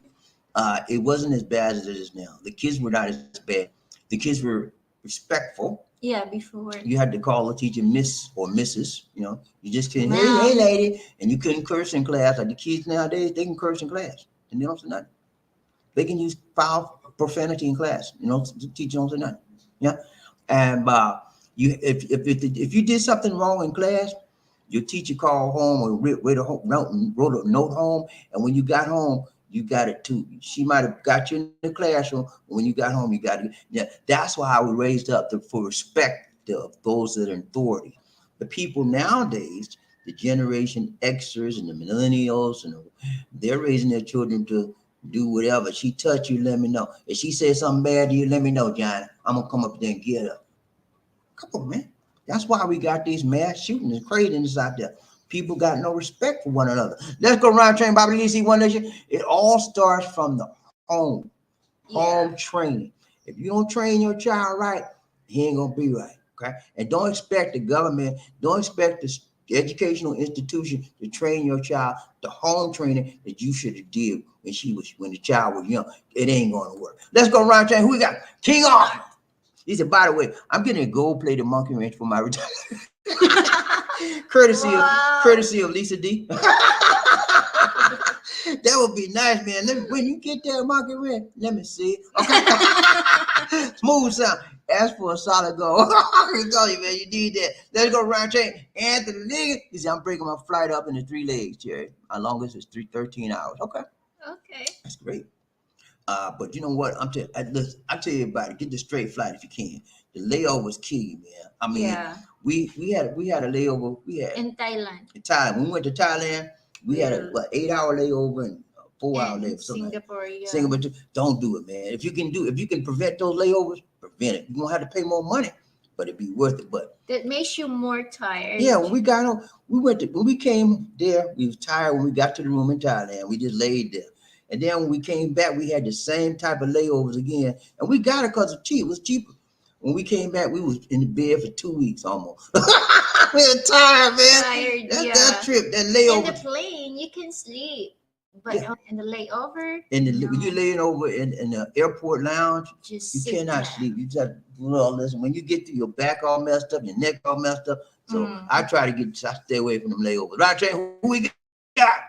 it wasn't as bad as it is now. The kids were not as bad. The kids were respectful. Yeah, before. You had to call the teacher Miss or Mrs. You know, you just couldn't, hey, Ma'am. hey, lady, and you couldn't curse in class. Like the kids nowadays, they can curse in class, and they don't say nothing. They can use foul profanity in class. You know, the teacher don't say nothing. Yeah, and if you did something wrong in class, your teacher called home or wrote a note home, and when you got home, you got it too. She might have got you in the classroom. When you got home, you got it. Yeah, that's why I was raised up for respect of those that are in authority. The people nowadays, the Generation Xers and the millennials, and they're raising their children to do whatever. She touch you, let me know. If she says something bad to you, let me know, John. I'm gonna come up there and get her. Come on, man. That's why we got these mass shootings and craziness out there. People got no respect for one another. Let's go around train BobbieD, One Nation. It all starts from the home training. If you don't train your child right, he ain't gonna be right. Okay, and don't expect the government, don't expect the educational institution to train your child. The home training that you should have did when the child was young. It ain't gonna work. Let's go around train. Who we got? King Arthur. He said, by the way, I'm getting a gold-plated monkey wrench for my retirement. courtesy of LisaD. That would be nice, man. When you get that monkey wrench, let me see. Okay. Smooth sound. Ask for a solid gold. I tell you, man, you need that. Let's go around chain. Anthony Liggett. He said, I'm breaking my flight up into 3 legs, Jerry. My longest is 13 hours. Okay. That's great. But you know what? I'll tell you about it. Get the straight flight if you can. The layover is key, man. I mean, we had a layover. We had in Thailand. In Thailand. When we went to Thailand, we had a 8-hour layover and 4-hour layover. Singapore, Singapore, don't do it, man. If you can prevent those layovers, prevent it. You won't have to pay more money, but it'd be worth it. But that makes you more tired. Yeah, when we got on, when we came there, we was tired. When we got to the room in Thailand, we just laid there. And then when we came back, we had the same type of layovers again. And we got it because it was cheaper. When we came back, we was in the bed for 2 weeks almost. We were tired, man. That trip, that layover. In the plane, you can sleep. But in the layover, when you're laying over in the airport lounge, you cannot sleep. You just listen. When you get to your back all messed up, your neck all messed up. So I try to stay away from them layovers. Right, Trey, who we got?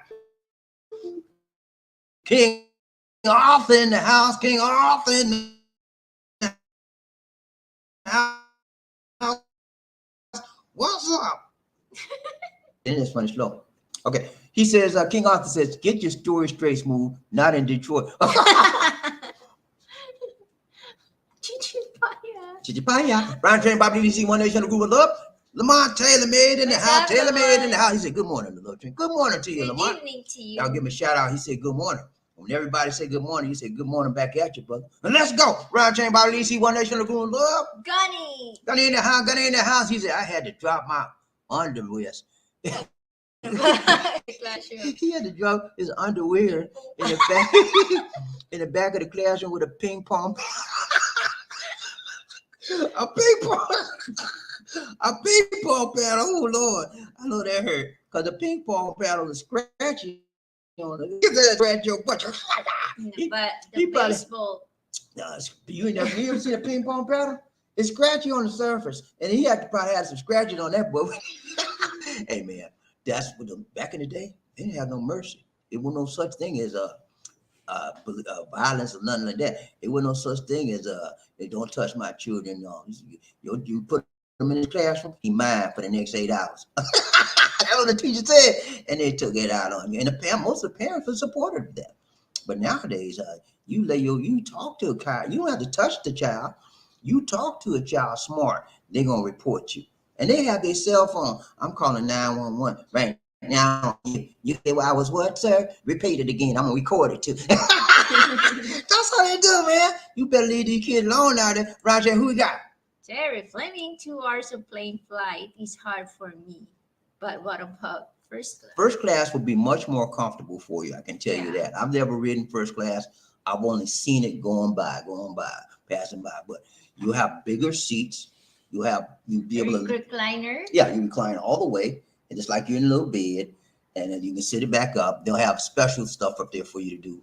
King Arthur in the house. King Arthur in the house. What's up? And it's funny slow. Okay. He says, King Arthur says, get your story straight, Smooth, not in Detroit. Chichipaya. Brian Train, BobbieD, One Nation, Group of Love. Lamont Taylor made in the house. Taylor made in the house. He said, good morning, the little train. Good morning to you, Lamont. Good evening to you. Y'all give him a shout out. He said, good morning. When everybody say good morning, he said, good morning back at you, brother. And let's go. Brian Train, BobbieD, One Nation, Group of Love. Gunny in the house. Gunny in the house. He said, I had to drop my underwear. He had to drop his underwear in the back in the back of the classroom with a ping pong a ping pong paddle. Oh Lord, I know that hurt because the ping pong paddle is scratchy on it. Get that scratch your butt. But the baseball. You ever seen a ping pong paddle? It's scratchy on the surface, and he had to probably have some scratches on that boy. Hey man. That's what back in the day, they didn't have no mercy. It was no such thing as violence or nothing like that. It wasn't no such thing as they don't touch my children. You put them in the classroom, he mine for the next 8 hours. That's what the teacher said, and they took it out on you. And most of the parents were supportive of that. But nowadays, you talk to a child. You don't have to touch the child. You talk to a child smart, they're gonna report you. And they have their cell phone. I'm calling 911 right now. You say, well, I was what, sir? Repeat it again. I'm gonna record it too. That's how they do, man. You better leave these kids alone out there. Roger, who we got? Terry Fleming, 2 hours of plane flight is hard for me. But what about first class? First class will be much more comfortable for you. I can tell you that. I've never ridden first class. I've only seen it going by, passing by. But you have bigger seats. You'll be able to recliner. Yeah, you recline all the way, and just like you're in a little bed, and then you can sit it back up. They'll have special stuff up there for you to do.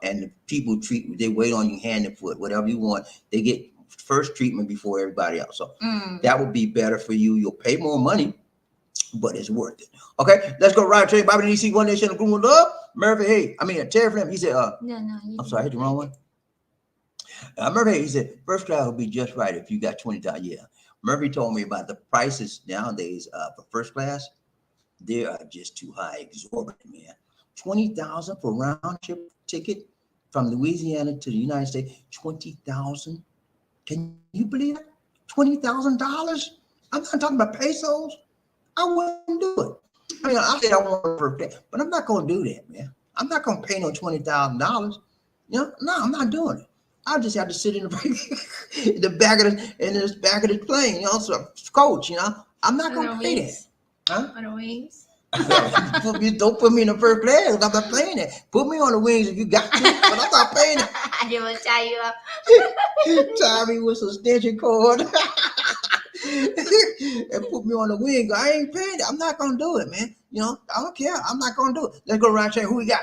And the people they wait on you hand and foot, whatever you want. They get first treatment before everybody else. So that would be better for you. You'll pay more money, but it's worth it. Okay, let's go right to BobbieD, DC, One Nation, Group of Love. Murphy, Terry Flynn, he said, no. I'm sorry, I hit the wrong one. Murphy, he said, first class will be just right if you got $20. Yeah. Murphy told me about the prices nowadays for first class. They are just too high, exorbitant, man. $20,000 for round trip ticket from Louisiana to the United States. $20,000. Can you believe it? $20,000. I'm not talking about pesos. I wouldn't do it. I said I want to first class, but I'm not going to do that, man. I'm not going to pay no $20,000. No, I'm not doing it. I just have to sit in the back of the plane, so coach, I'm not gonna pay that. Huh? On the wings. Don't put me in the first class. I'm not paying that. Put me on the wings if you got to, but I'm not paying it. They will tie you up. Tie me with some extension cord and put me on the wing. I ain't paying it. I'm not gonna do it, man. I don't care. I'm not gonna do it. Let's go around here. Who we got?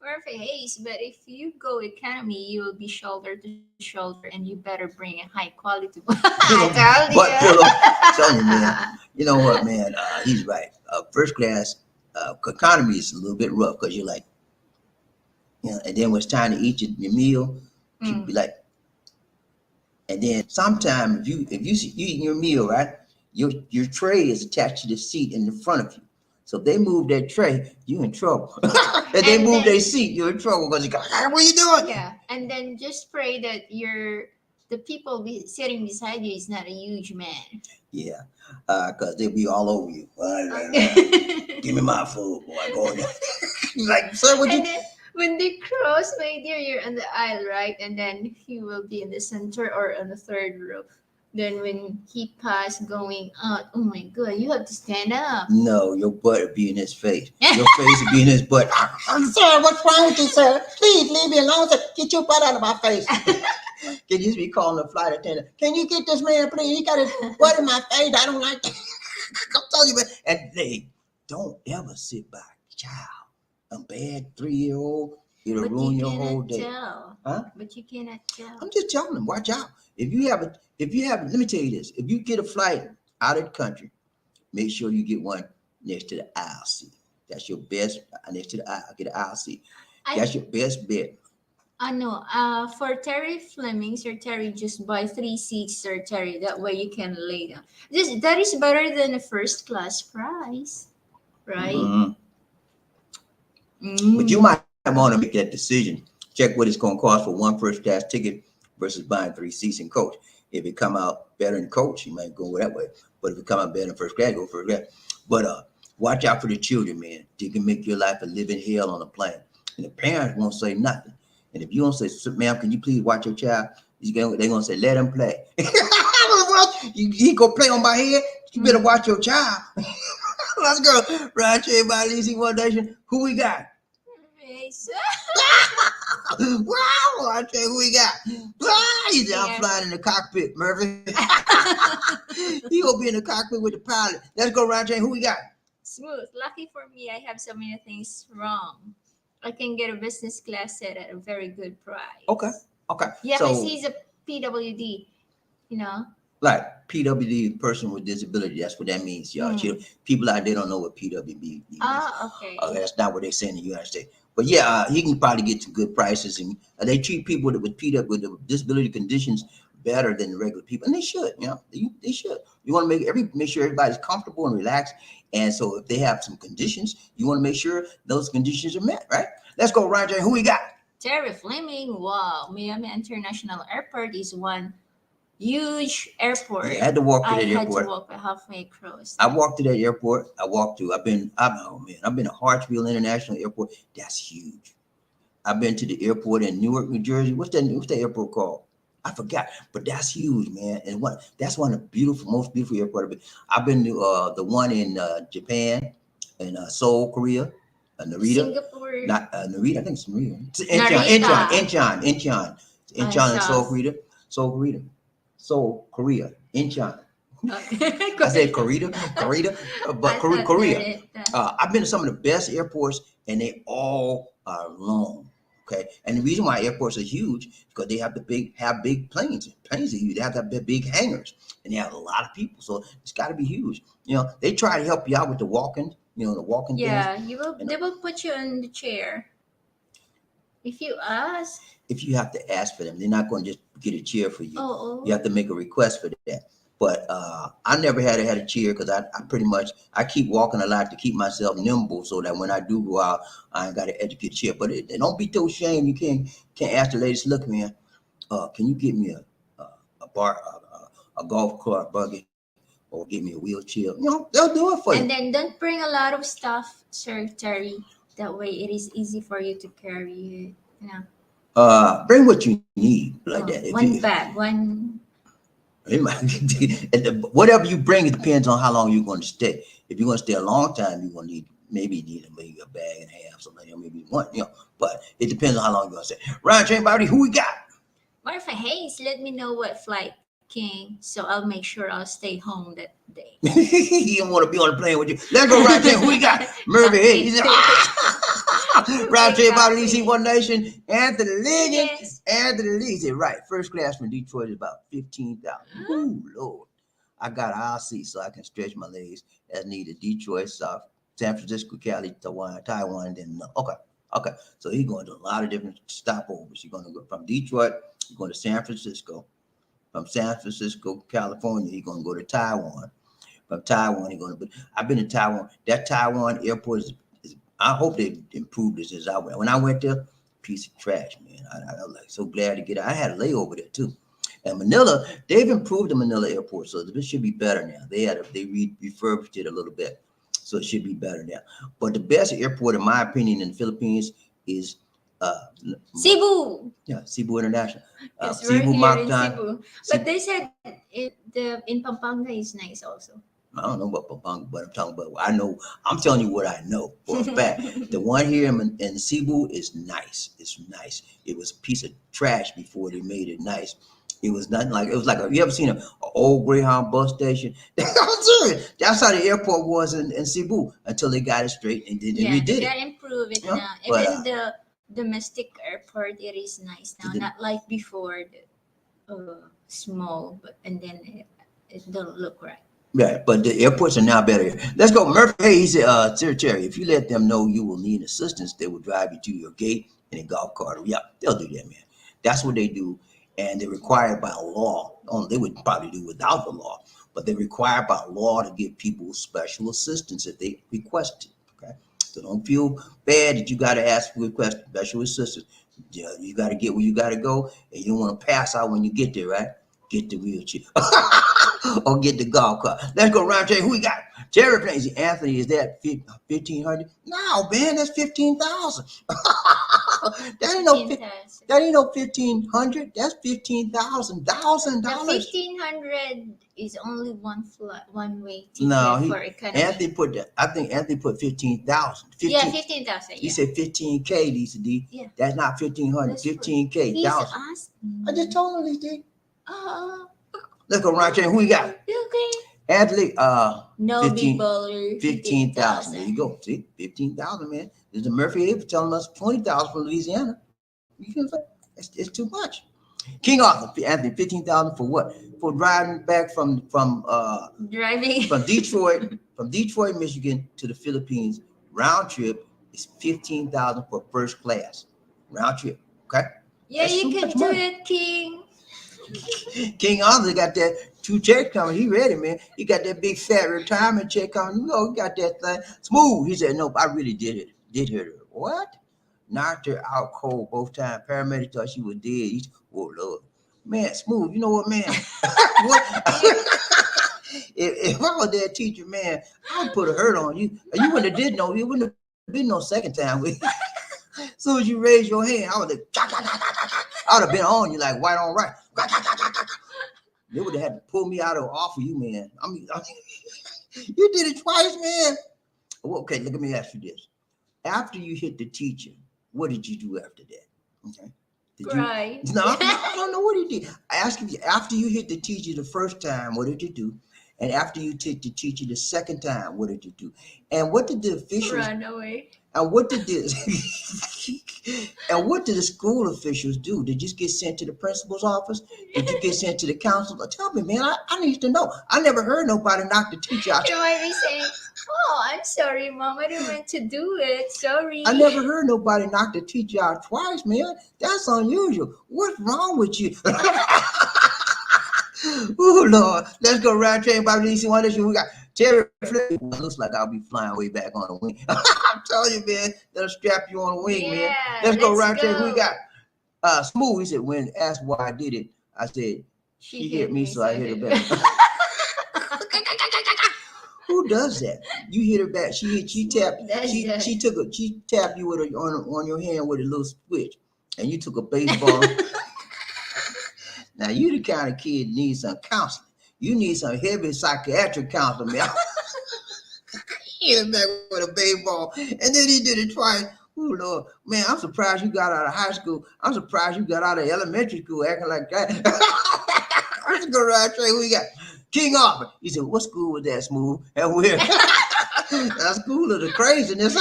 Perfect haze, but if you go economy, you will be shoulder to shoulder, and you better bring a high quality. I Tell you, man. You know what, man? He's right. First class economy is a little bit rough because you're like, and then when it's time to eat your meal, you be like, and then sometimes if you eating your meal, right, your tray is attached to the seat in the front of you. So if they move that tray, you in trouble. If they move their seat, you're in trouble because you go, hey, what are you doing? Yeah, and then just pray that the people sitting beside you is not a huge man. Yeah, because they'll be all over you. Give me my food, boy. Go in there. Like, sir, what you? And then when they cross, my dear, you're on the aisle, right? And then he will be in the center or on the third row. Then when he passed going out, oh my God, you have to stand up. No, your butt will be in his face. Your face will be in his butt. Sir, what's wrong with you, sir? Please leave me alone, sir. Get your butt out of my face. Can you just be calling the flight attendant? Can you get this man, please? He got his butt in my face. I don't like that. I'm telling you, man. And they don't ever sit by a child. A bad 3-year-old, it'll ruin your whole day. Tell. Huh? But you cannot tell. I'm just telling them, watch out. If you have, let me tell you this. If you get a flight out of the country, make sure you get one next to the aisle seat. That's your best, next to the aisle, get an aisle seat. That's your best bet. I know. For Terry Fleming, Sir Terry, just buy 3 seats, Sir Terry. That way you can lay down. That is better than a first class price, right? But you might want to make that decision. Check what it's going to cost for one first class ticket versus buying 3 seats in coach. If it come out better in coach, you might go that way. But if it come out better in first class, go first class. But watch out for the children, man. They can make your life a living hell on a plane. And the parents won't say nothing. And if you don't say, ma'am, can you please watch your child? They're going to say, let him play. He go play on my head. You better watch your child. Let's go. Right here, by LisaD, One Nation. Who we got? Wow, I tell you who we got. He's out flying in the cockpit, Murphy. He gonna be in the cockpit with the pilot. Let's go, Roger. Who we got? Smooth. Lucky for me, I have so many things wrong. I can get a business class set at a very good price. Okay. Yeah, so, because he's a PWD, Like PWD, person with disability. That's what that means, y'all. People out there don't know what PWD means. Okay. That's not what they say in the United States. But yeah, he can probably get some good prices, and they treat people with PW with the disability conditions better than the regular people, and they should. You know, they should. You want to make sure everybody's comfortable and relaxed. And so, if they have some conditions, you want to make sure those conditions are met, right? Let's go, Roger. Who we got? Terry Fleming. Wow, Miami International Airport is one huge airport. Yeah, I had to walk to I that had airport. to walk halfway across. I walked to that airport. I've been to Hartsfield International Airport. That's huge. I've been to the airport in Newark, New Jersey. What's the airport called? I forgot, but that's huge, man. And that's one of the most beautiful airports. I've been to the one in Japan, in Seoul, Korea, Narita. Singapore. Not Narita. I think it's Narita. Incheon, Seoul, Korea, Incheon. Okay. I said Korea, but Korea. I've been to some of the best airports, and they all are long. Okay, and the reason why airports are huge is because they have big planes. Planes are huge. They have to have big hangars, and they have a lot of people, so it's got to be huge. You know, they try to help you out with the walking. You know, the walking. Yeah, things. they will put you in the chair. If you ask. If you have to ask for them, they're not going to just get a chair for you. Oh. You have to make a request for that. But I never had a chair because I keep walking a lot to keep myself nimble so that when I do go out, I ain't got to educate a chair. But don't be too ashamed. You can't ask the ladies, look, man, can you get me a golf cart buggy or get me a wheelchair? You know, they'll do it for you. And then don't bring a lot of stuff, Sir Terry. That way it is easy for you to carry it. You know. Bring what you need like that. One bag, one. Whatever you bring, it depends on how long you're going to stay. If you're going to stay a long time, you're going to need a bag and a half, something, maybe one, but it depends on how long you're going to stay. Ryan, everybody, who we got? Martha Hayes, let me know what flight King, so I'll make sure I'll stay home that day. He don't want to be on the plane with you. Let's go right there. Who we got? Murphy Hayes. Right there, about DC One Nation. Anthony Lee. Yes. Anthony Lee. He said, right. First class from Detroit is about 15,000. Ooh, Lord. I got an aisle seat so I can stretch my legs as needed. Detroit, South, San Francisco, Cali, Taiwan, then Okay. So he's going to a lot of different stopovers. He's going to go from Detroit, he's going to San Francisco. From San Francisco, California, he's going to go to Taiwan. From Taiwan, he's going to. I've been to Taiwan. That Taiwan airport is I hope they improved it since I went. When I went there, piece of trash, man. I was like so glad to get out. I had a layover there too. And Manila, they've improved the Manila airport, so this should be better now. They refurbished it a little bit, so it should be better now. But the best airport, in my opinion, in the Philippines is Cebu. Yeah, Cebu International. Yes, Cebu, we're here in Mactan. Cebu. But they said in Pampanga is nice also. I don't know about Pampanga, but I'm talking about. I'm telling you what I know for a fact. The one here in Cebu is nice. It's nice. It was a piece of trash before they made it nice. It was nothing like it was like you ever seen an old Greyhound bus station? I'm serious. That's how the airport was in Cebu until they got it straight and then they redid they it. Improve it Yeah, now. but, Even the domestic airport, it is nice now. Not like before, small, and then it don't look right. Yeah, but the airports are now better. Let's go. Murphy, hey, he said, Secretary, if you let them know you will need assistance, they will drive you to your gate in a golf cart. Yeah, they'll do that, man. That's what they do. And they're required by law. They would probably do without the law, but they're required by law to give people special assistance if they request it. Okay. So don't feel bad that you got to ask for request special assistance. You got to get where you got to go, and you don't want to pass out when you get there, right? Get the wheelchair or get the golf cart. Let's go around. Who we got? Terry Plains. Anthony, is that 1,500? No, man, that's 15,000. That ain't no 1,500. That's $15,000. The 1,500 is only one way ticket for economy. Anthony put that. I think Anthony put 15,000. 15,000. He said 15K, LisaD. Yeah. That's not 1,500. 15K. He's 1,000. asking. I just told him, LisaD. Let's go around. Who we got? Okay. Anthony, No 15 big baller. 15,000. There you go. See, 15,000, man. There's a Murphy Ape telling us 20,000 from Louisiana. You can say it's too much. King Arthur, Anthony, 15,000 for what? For driving back Driving. from Detroit, Michigan to the Philippines. Round trip is 15,000 for first class. Round trip. Okay. Yeah, That's you so can much do money. it, King. King Arthur got that 2 checks coming. He ready, man. He got that big fat retirement check coming. You know, he got that thing smooth. He said, "No, I really did it. Did hit her. What? Knocked her out cold both times. Paramedics thought she was dead." He said, "Oh Lord, man, smooth. You know what, man? What? if I was that teacher, man, I'd put a hurt on you. You wouldn't have did no. You wouldn't have been no second time with." As soon as you raise your hand, I would have, I would have been on you like white on right. They would have had to pull me out off of you, man. I mean, you did it twice, man. Well, okay, let me ask you this. After you hit the teacher, what did you do after that? Okay. Did Cry. you? No, I don't know what you did. I asked you, after you hit the teacher the first time, what did you do? And after you hit the teacher the second time, what did you do? And what did the officials Run away. and what did this and what did the school officials do? Did you get sent to the principal's office? Did you get sent to the counselor? Tell me, man. I need to know. I never heard nobody knock the teacher out. You might be saying, "Oh, I'm sorry, Mom. I didn't meant to do it. Sorry." I never heard nobody knock the teacher out twice, man. That's unusual. What's wrong with you? Oh Lord, let's go round train by DC one. We got Terry Flip. Looks like I'll be flying way back on the wing. I'm telling you, man, that'll strap you on the wing, man. Let's go round train. We got Smooth. He said, when asked why I did it, I said she hit me, so I hit her back. Who does that? You hit her back. She tapped. She tapped you with on your hand with a little switch, and you took a baseball. Now you the kind of kid needs some counseling. You need some heavy psychiatric counseling, man. Hit him back with a baseball, and then he did it twice. Oh Lord, man, I'm surprised you got out of high school. I'm surprised you got out of elementary school acting like that. Let's go right straight. We got King Arthur. He said, "What school was that, Smooth?" And we're that school of the craziness.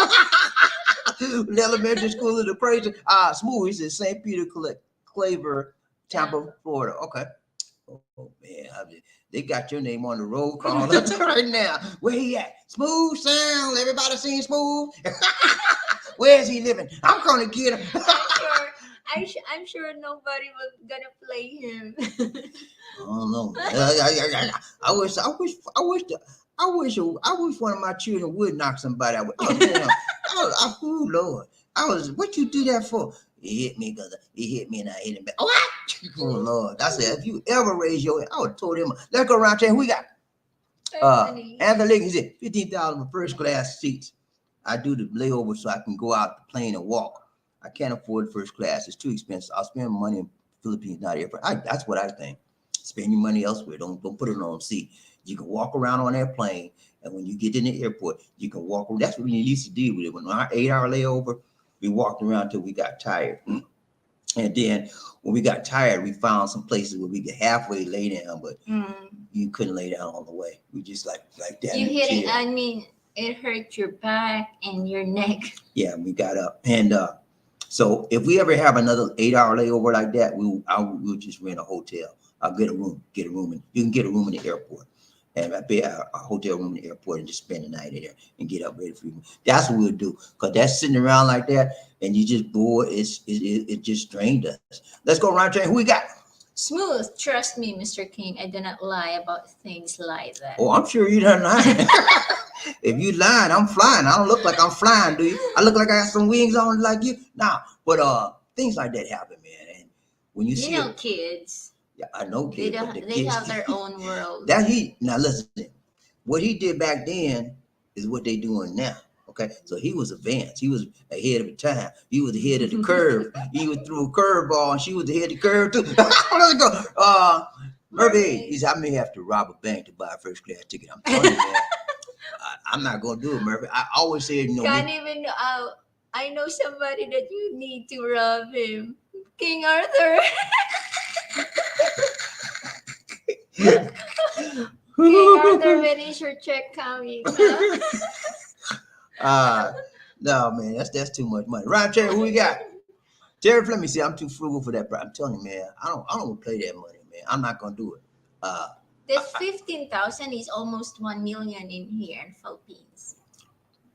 The elementary school of the crazy. Smooth. He said, "St. Peter Claver, Tampa, Florida." Okay. Oh man, they got your name on the roll call right now. Where he at? Smooth Sound. Everybody seen Smooth? Where is he living? I'm gonna get him. I'm sure nobody was gonna play him. I don't know. I wish one of my children would knock somebody out. Oh damn! Oh Lord! What you do that for? He hit me because he hit me and I hit him back. Oh, what? Oh Lord! I said, if you ever raise your hand, I would have told him. Let's go around here. Who we got? Anthony. He said 15,000 for first class seats. I do the layover so I can go out the plane and walk. I can't afford first class. It's too expensive. I'll spend money in Philippines, not airport. That's what I think. Spend your money elsewhere. Don't put it on seat. You can walk around on that plane, and when you get in the airport, you can walk around. That's what we used to do with it. When our 8-hour layover, we walked around till we got tired. And then when we got tired, we found some places where we could halfway lay down, but you couldn't lay down all the way. We just like that. You hit it. I mean, it hurt your back and your neck. Yeah, we got up. And so if we ever have another 8-hour layover like that, we'll just rent a hotel. I'll get a room, and you can get a room in the airport. And I pay a hotel room in the airport and just spend the night in there and get up ready for you. That's what we'll do. Because that's sitting around like that and you just bored. It just drained us. Let's go around, Jane. Who we got? Smooth. Trust me, Mr. King. I do not lie about things like that. Oh, I'm sure you don't lie. If you lying, I'm flying. I don't look like I'm flying, do you? I look like I got some wings on like you. Nah, but things like that happen, man. And when you see kids. Yeah, I know kids. They have their own world. Now listen, what he did back then is what they doing now. Okay, so he was advanced. He was ahead of the time. He was ahead of the curve. He was through a curveball, and she was ahead of the curve too. Let's go. Murphy, he said, I may have to rob a bank to buy a first class ticket. I'm telling you, man. I'm not gonna do it, Murphy. I always say, Can't even. I know somebody that you need to rob him, King Arthur. King Arthur, when is your check coming? No, man, that's too much money. Right, Terry, who we got? Terry Fleming said, I'm too frugal for that. I'm telling you, man, I don't want to play that money, man. I'm not gonna do it. That 15,000 is almost 1 million in here in Philippines.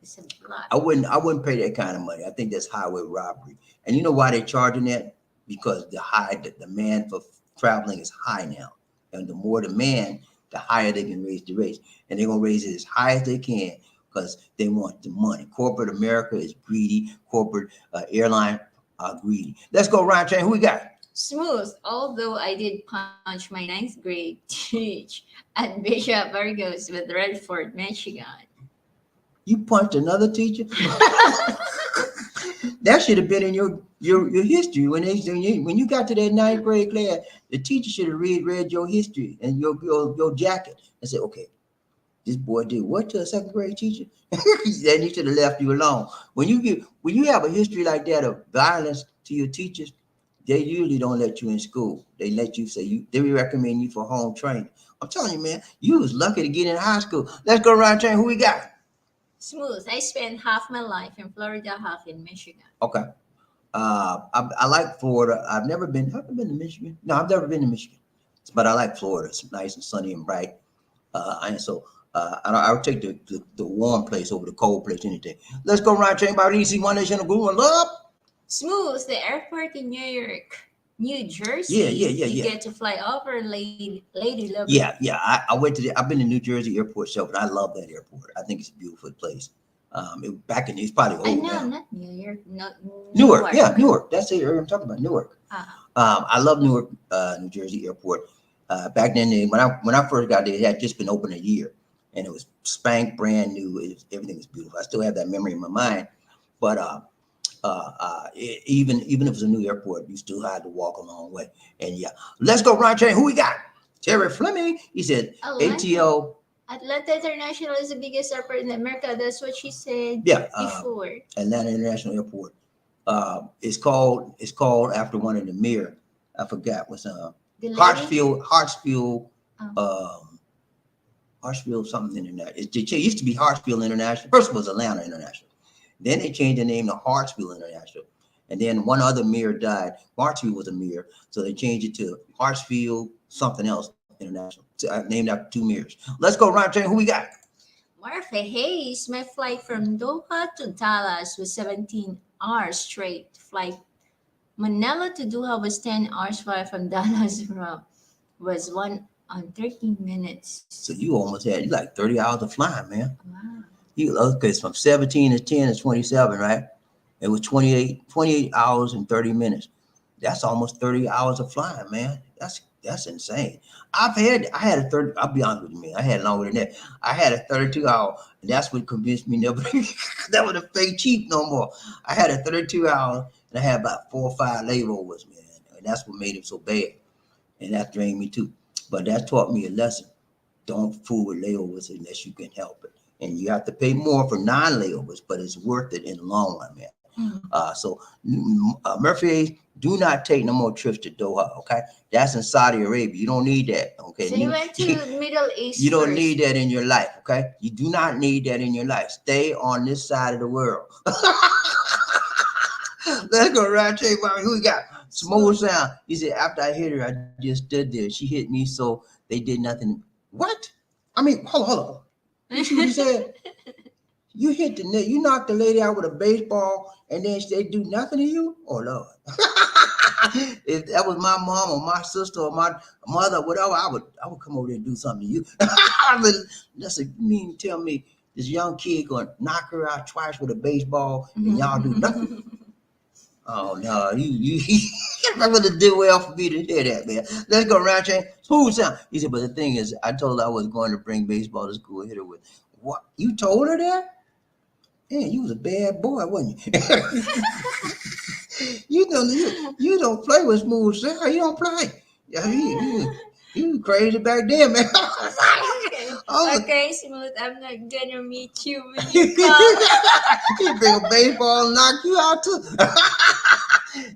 It's a lot. I wouldn't pay that kind of money. I think that's highway robbery. And you know why they're charging that? Because the demand for traveling is high now. And the more demand, the higher they can raise the rates. And they're gonna raise it as high as they can because they want the money. Corporate America is greedy. Corporate airline are greedy. Let's go, Ryan Train. Who we got? Smooth, although I did punch my ninth grade teach at Bishop Burgos with Redford, Michigan. You punched another teacher? That should have been in your history when you got to that ninth grade class. The teacher should have read your history and your jacket and said, okay, this boy did what to a second grade teacher? Then he should have left you alone. When you have a history like that of violence to your teachers, they usually don't let you in school. They let you they recommend you for home training. I'm telling you, man, you was lucky to get in high school. Let's go around train. Who we got? Smooth. I spent half my life in Florida, half in Michigan. Okay. I like Florida. I've never been to Michigan. No, I've never been to Michigan, but I like Florida. It's nice and sunny and bright. And so I would take the warm place over the cold place any day. Let's go around train by DC One Nation of Group and Love. Smooth. The airport in New Jersey. Yeah. You get to fly over Lady Love. Yeah. I've been to New Jersey airport show, but I love that airport. I think it's a beautiful place. It's probably old I know, now. not New York, not Newark. Yeah, Newark. That's the area I'm talking about, Newark. Uh-huh. I love Newark, New Jersey airport. Back then, when I first got there, it had just been open a year, and it was spank brand new. Everything was beautiful. I still have that memory in my mind. But even if it's a new airport, you still had to walk a long way. And yeah, let's go, Ron Train. Who we got? Terry Fleming. He said ATO. Atlanta International is the biggest airport in America. That's what she said before. Atlanta International Airport. It's called after one of the mayor. I forgot what's Hartsfield, Hartsfield something international. It used to be Hartsfield International. First it was Atlanta International. Then they changed the name to Hartsfield International. And then one other mayor died. Hartsfield was a mayor, so they changed it to Hartsfield something else International. So I named after two mayors. Let's go, Ron Train. Who we got? Martha Hayes. My flight from Doha to Dallas was 17 hours straight flight. Manila to Doha was 10 hours flight from Dallas was 1 on 13 minutes. So you almost had like 30 hours of flying, man. Wow. It's from 17 to 10 is 27, right? It was 28 hours and 30 minutes. That's almost 30 hours of flying, man. That's insane. I had a 30, I'll be honest with you, man. I had longer than that. I had a 32 hour, and that's what convinced me never that would have paid cheap no more. I had a 32 hour, and I had about 4 or 5 layovers, man. And that's what made it so bad. And that drained me too. But that taught me a lesson. Don't fool with layovers unless you can help it. And you have to pay more for non-layovers, but it's worth it in the long run, man. So Murphy, do not take no more trips to Doha, okay? That's in Saudi Arabia. You don't need that, okay? So you went to Middle East. You don't need that in your life, okay? You do not need that in your life. Stay on this side of the world. Let's go around check who we got. Smooth sound. He said, after I hit her, I just stood there. She hit me, so they did nothing. What? I mean, hold on. You see what he said? You hit the net, you knocked the lady out with a baseball, and then they do nothing to you? Oh Lord. If that was my mom or my sister or my mother, whatever, I would come over there and do something to you. That's you mean tell me this young kid gonna knock her out twice with a baseball and y'all do nothing? Oh no, you I'm gonna do well for me to hear that, man. Let's go around chain. Smooth sound. He said, but the thing is, I told her I was going to bring baseball to school and hit her with. What? You told her that? Yeah, you was a bad boy, wasn't you? you don't play with Smooth sound. You don't play. You crazy back then, man. Okay, Smooth. I'm not gonna meet you when you come. You bring a baseball and knock you out too.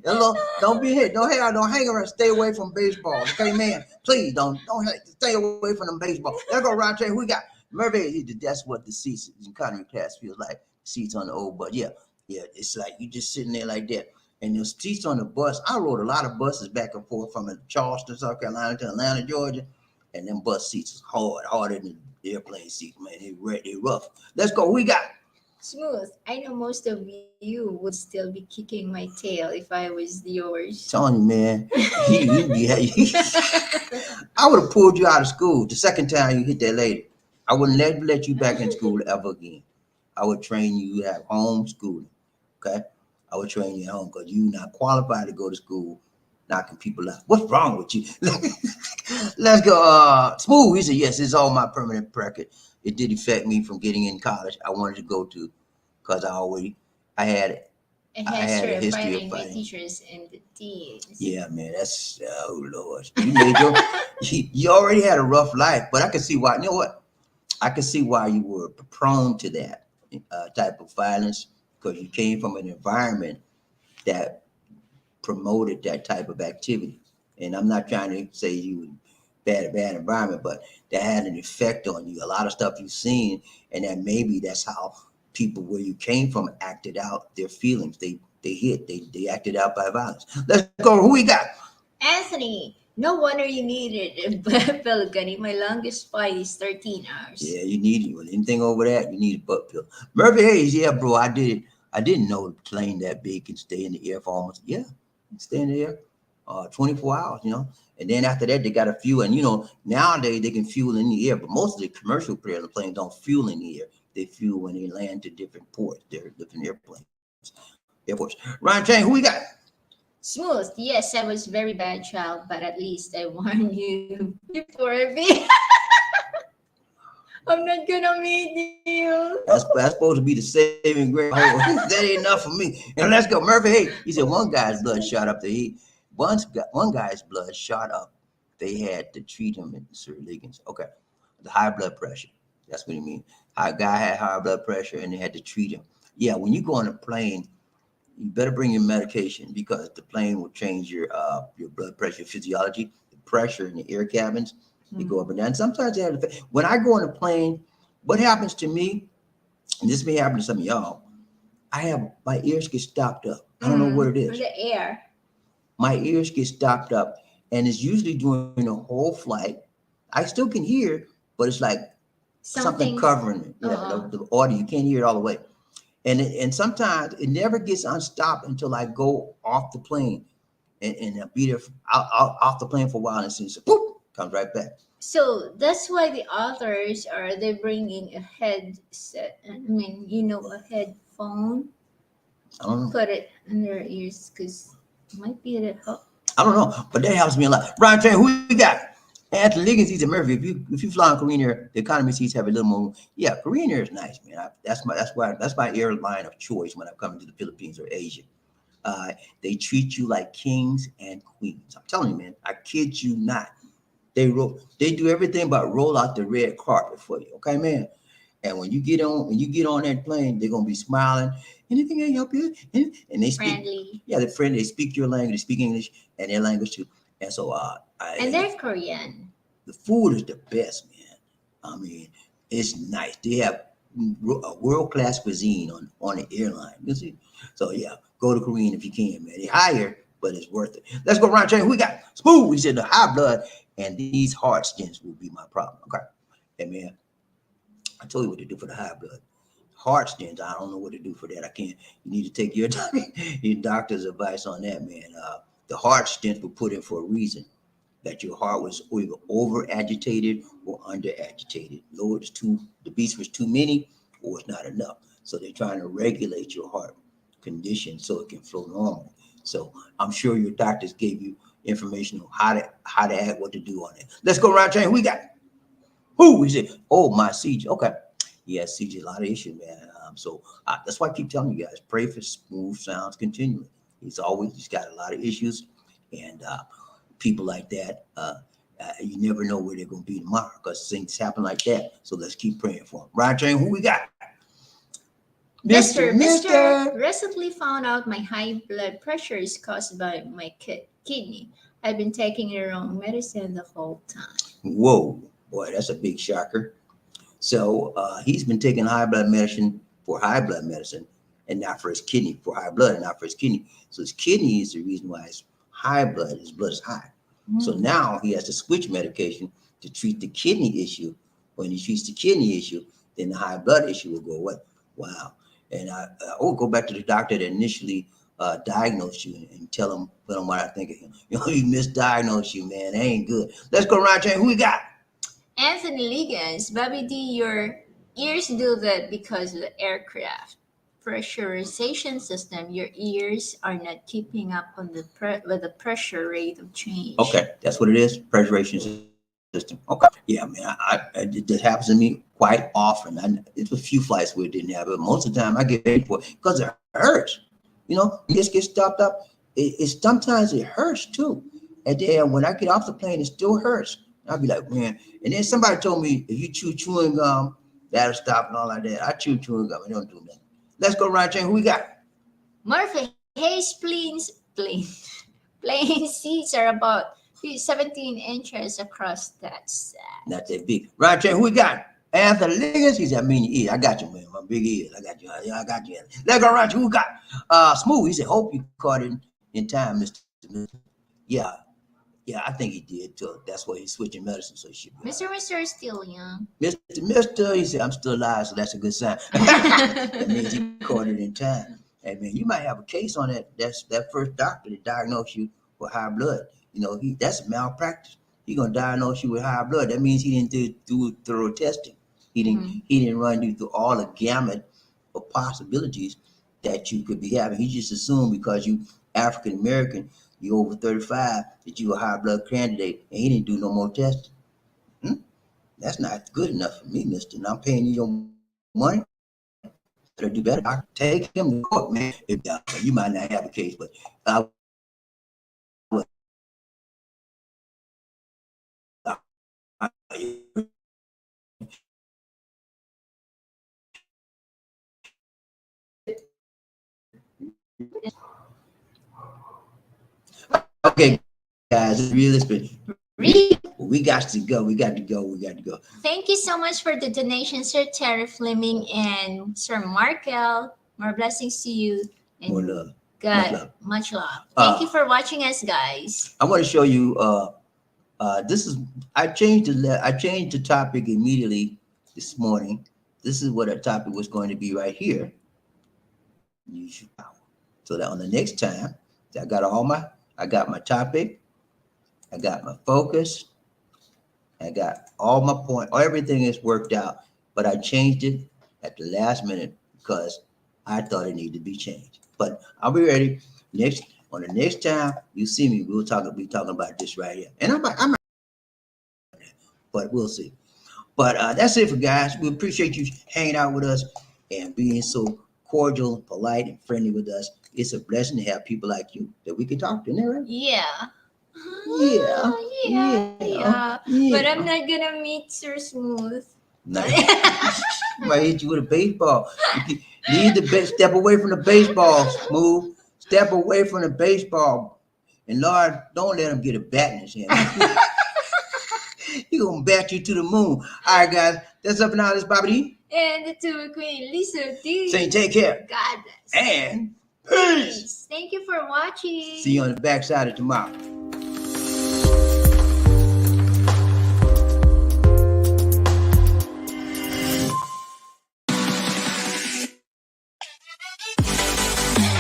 Hello, don't hang around. Stay away from baseball, okay, man. Please don't stay away from them baseball. Let's go around train. We got Murphy. That's what the seats economy class feels like. Seats on the old, but yeah, it's like you just sitting there like that, And the seats on the bus, I rode a lot of buses back and forth from Charleston, South Carolina to Atlanta, Georgia. And them bus seats is harder than the airplane seats, man. They rough. Let's go. Who we got? Smooth. I know most of you would still be kicking my tail if I was yours. Telling you, man. I would have pulled you out of school the second time you hit that lady. I wouldn't let you back in school ever again. I would train you to have home schooling. Okay? I would train you at home because you're not qualified to go to school knocking people out. What's wrong with you? Let's go. Smooth. He said, yes, it's all my permanent record. It did affect me from getting in college. I wanted to go to because I had a history of fighting with fighting. teachers and the teens. Yeah, man, that's oh Lord. You already had a rough life, but I can see why. You know what? I can see why you were prone to that type of violence because you came from an environment that promoted that type of activity. And I'm not trying to say you were bad environment, but that had an effect on you. A lot of stuff you've seen, and that maybe that's how people where you came from acted out their feelings. They acted out by violence. Let's go. Who we got? Anthony, no wonder you needed a pill, Gunny. My longest fight is 13 hours. Yeah, you need it. Anything over that, you need a butt pill. Murphy Hayes, yeah, bro, I did it. I didn't know a plane that big can stay in the air for almost, stay in the air 24 hours, And then after that, they got a fuel. And, nowadays they can fuel in the air, but most of the commercial planes don't fuel in the air. They fuel when they land to different ports. They're different airports. Ryan Chang, who we got? Smooth. Yes, I was very bad child, but at least I warned you before I beat. I'm not gonna meet you. That's supposed to be the saving grace. That ain't enough for me. And let's go. Murphy, hey, he said one guy's blood shot up. One guy's blood shot up. They had to treat him in Sir Liggins. Okay, the high blood pressure. That's what he means. A guy had high blood pressure, and they had to treat him. Yeah, when you go on a plane, you better bring your medication because the plane will change your blood pressure physiology, the pressure in the air cabins. They go up and down. Sometimes they have when I go on a plane, what happens to me, and this may happen to some of y'all, my ears get stopped up. I don't know what it is. The air. My ears get stopped up, and it's usually during the whole flight. I still can hear, but it's like something covering it. Yeah, the audio, you can't hear it all the way. And sometimes it never gets unstopped until I go off the plane and I'll be there off the plane for a while and it boop, comes right back. So that's why the authors they bringing a headset. I mean, a headphone. I don't know. Put it in their ears because it might be a help. I don't know, but that helps me a lot. Brian Train, who we got? Anthony Liggins, he's a Murphy. If you fly on Korean Air, the economy seats have a little more. Yeah, Korean Air is nice, man. That's my airline of choice when I'm coming to the Philippines or Asia. They treat you like kings and queens. I'm telling you, man. I kid you not. They do everything but roll out the red carpet for you. Okay, man. And when you get on that plane, they're gonna be smiling. Anything I can help you? And they speak. Friendly. Yeah, they're friendly. They speak your language. They speak English and their language too. And so, and they're Korean. The food is the best, man. I mean, it's nice. They have a world-class cuisine on the airline. You see? So yeah, go to Korean if you can, man. They higher, but it's worth it. Let's go around. Who we got? Smooth. We said the high blood and these heart stents will be my problem. Okay, hey man, I told you what to do for the high blood. Heart stents, I don't know what to do for that. I can't. You need to take your doctor's advice on that, man. The heart stents were put in for a reason. That your heart was either over agitated or under agitated. The beats was too many or it's not enough. So they're trying to regulate your heart condition so it can flow normally. So I'm sure your doctors gave you information on how to act, what to do on it. Let's go around chain. Who we got? Who is it? Oh, my CJ. Okay. Yeah, CJ, a lot of issues, man. So that's why I keep telling you guys, pray for smooth sounds continually. He's got a lot of issues, and people like that, you never know where they're going to be tomorrow because things happen like that. So let's keep praying for them. Ryan Train, who we got? Mister, recently found out my high blood pressure is caused by my kidney. I've been taking the wrong medicine the whole time. Whoa, boy, that's a big shocker. So he's been taking high blood medicine for high blood medicine, and not for his kidney, for high blood, and not for his kidney. So his kidney is the reason why his high blood, his blood is high. So now he has to switch medication to treat the kidney issue. When he treats the kidney issue, then the high blood issue will go away. Wow. And I will go back to the doctor that initially diagnosed you and tell him what I think of him. You know, he misdiagnosed you, man. That ain't good. Let's go around chain. Who we got? Anthony Liggins, BobbieD, your ears do that because of the aircraft pressurization system. Your ears are not keeping up on with the pressure rate of change. Okay, that's what it is. Pressurization system. Okay. Yeah, man. It just happens to me quite often. It's a few flights where it didn't happen, but most of the time I get paid for it because it hurts. You know, you just get stopped up. Sometimes it hurts too. And then when I get off the plane, it still hurts. I'll be like, man. And then somebody told me if you chew chewing gum, that'll stop and all like that. I chew chewing gum. It don't do nothing. Let's go around chain. Who we got? Murphy Hayes plane seats are about 17 inches across. That's sad. Not that big. Right chain. Who we got? Anthony Liggins. He said, I mean your ear. I got you, man. My big ears. I got you. Yeah, I got you. Let's go around chain. Who we got? Smooth. He said, hope you caught it in time, Mr. Yeah. Yeah, I think he did too. That's why he's switching medicine, so he should be. Mr. is still young. Mr. He said, I'm still alive, so that's a good sign. That means he caught it in time. Hey man, you might have a case on that. That's that first doctor that diagnosed you with high blood. You know, that's malpractice. He's gonna diagnose you with high blood. That means he didn't do thorough testing. He didn't run you through all the gamut of possibilities that you could be having. He just assumed because you African American, you over 35, that you a high blood candidate, and he didn't do no more testing. That's not good enough for me, mister. And I'm paying you your money. Better do better. I take him to court, man. You might not have a case, but I would. Okay, guys, it's realistic. We got to go. We got to go. Thank you so much for the donation, Sir Terry Fleming and Sir Markell. More blessings to you. And More love. God, much love. Thank you for watching us, guys. I want to show you. I changed the topic immediately this morning. This is what our topic was going to be right here. Use your power. So that on the next time, I got my topic, I got my focus, I got all my point, everything is worked out, but I changed it at the last minute because I thought it needed to be changed. But I'll be ready on the next time you see me. We'll be talking about this right here, and I might, but we'll see. But that's it for guys. We appreciate you hanging out with us and being so cordial, polite, and friendly with us. It's a blessing to have people like you that we can talk to, isn't that right? Yeah. Yeah. But I'm not gonna meet Sir Smooth. No. Might hit you with a baseball. You need to step away from the baseball, Smooth. Step away from the baseball. And Lord, don't let him get a bat in his hand. He gonna bat you to the moon. All right, guys. That's up and out. This BobbieD. And the two Queen LisaD. Saying take care. God bless. And peace. Thank you for watching. See you on the backside of tomorrow.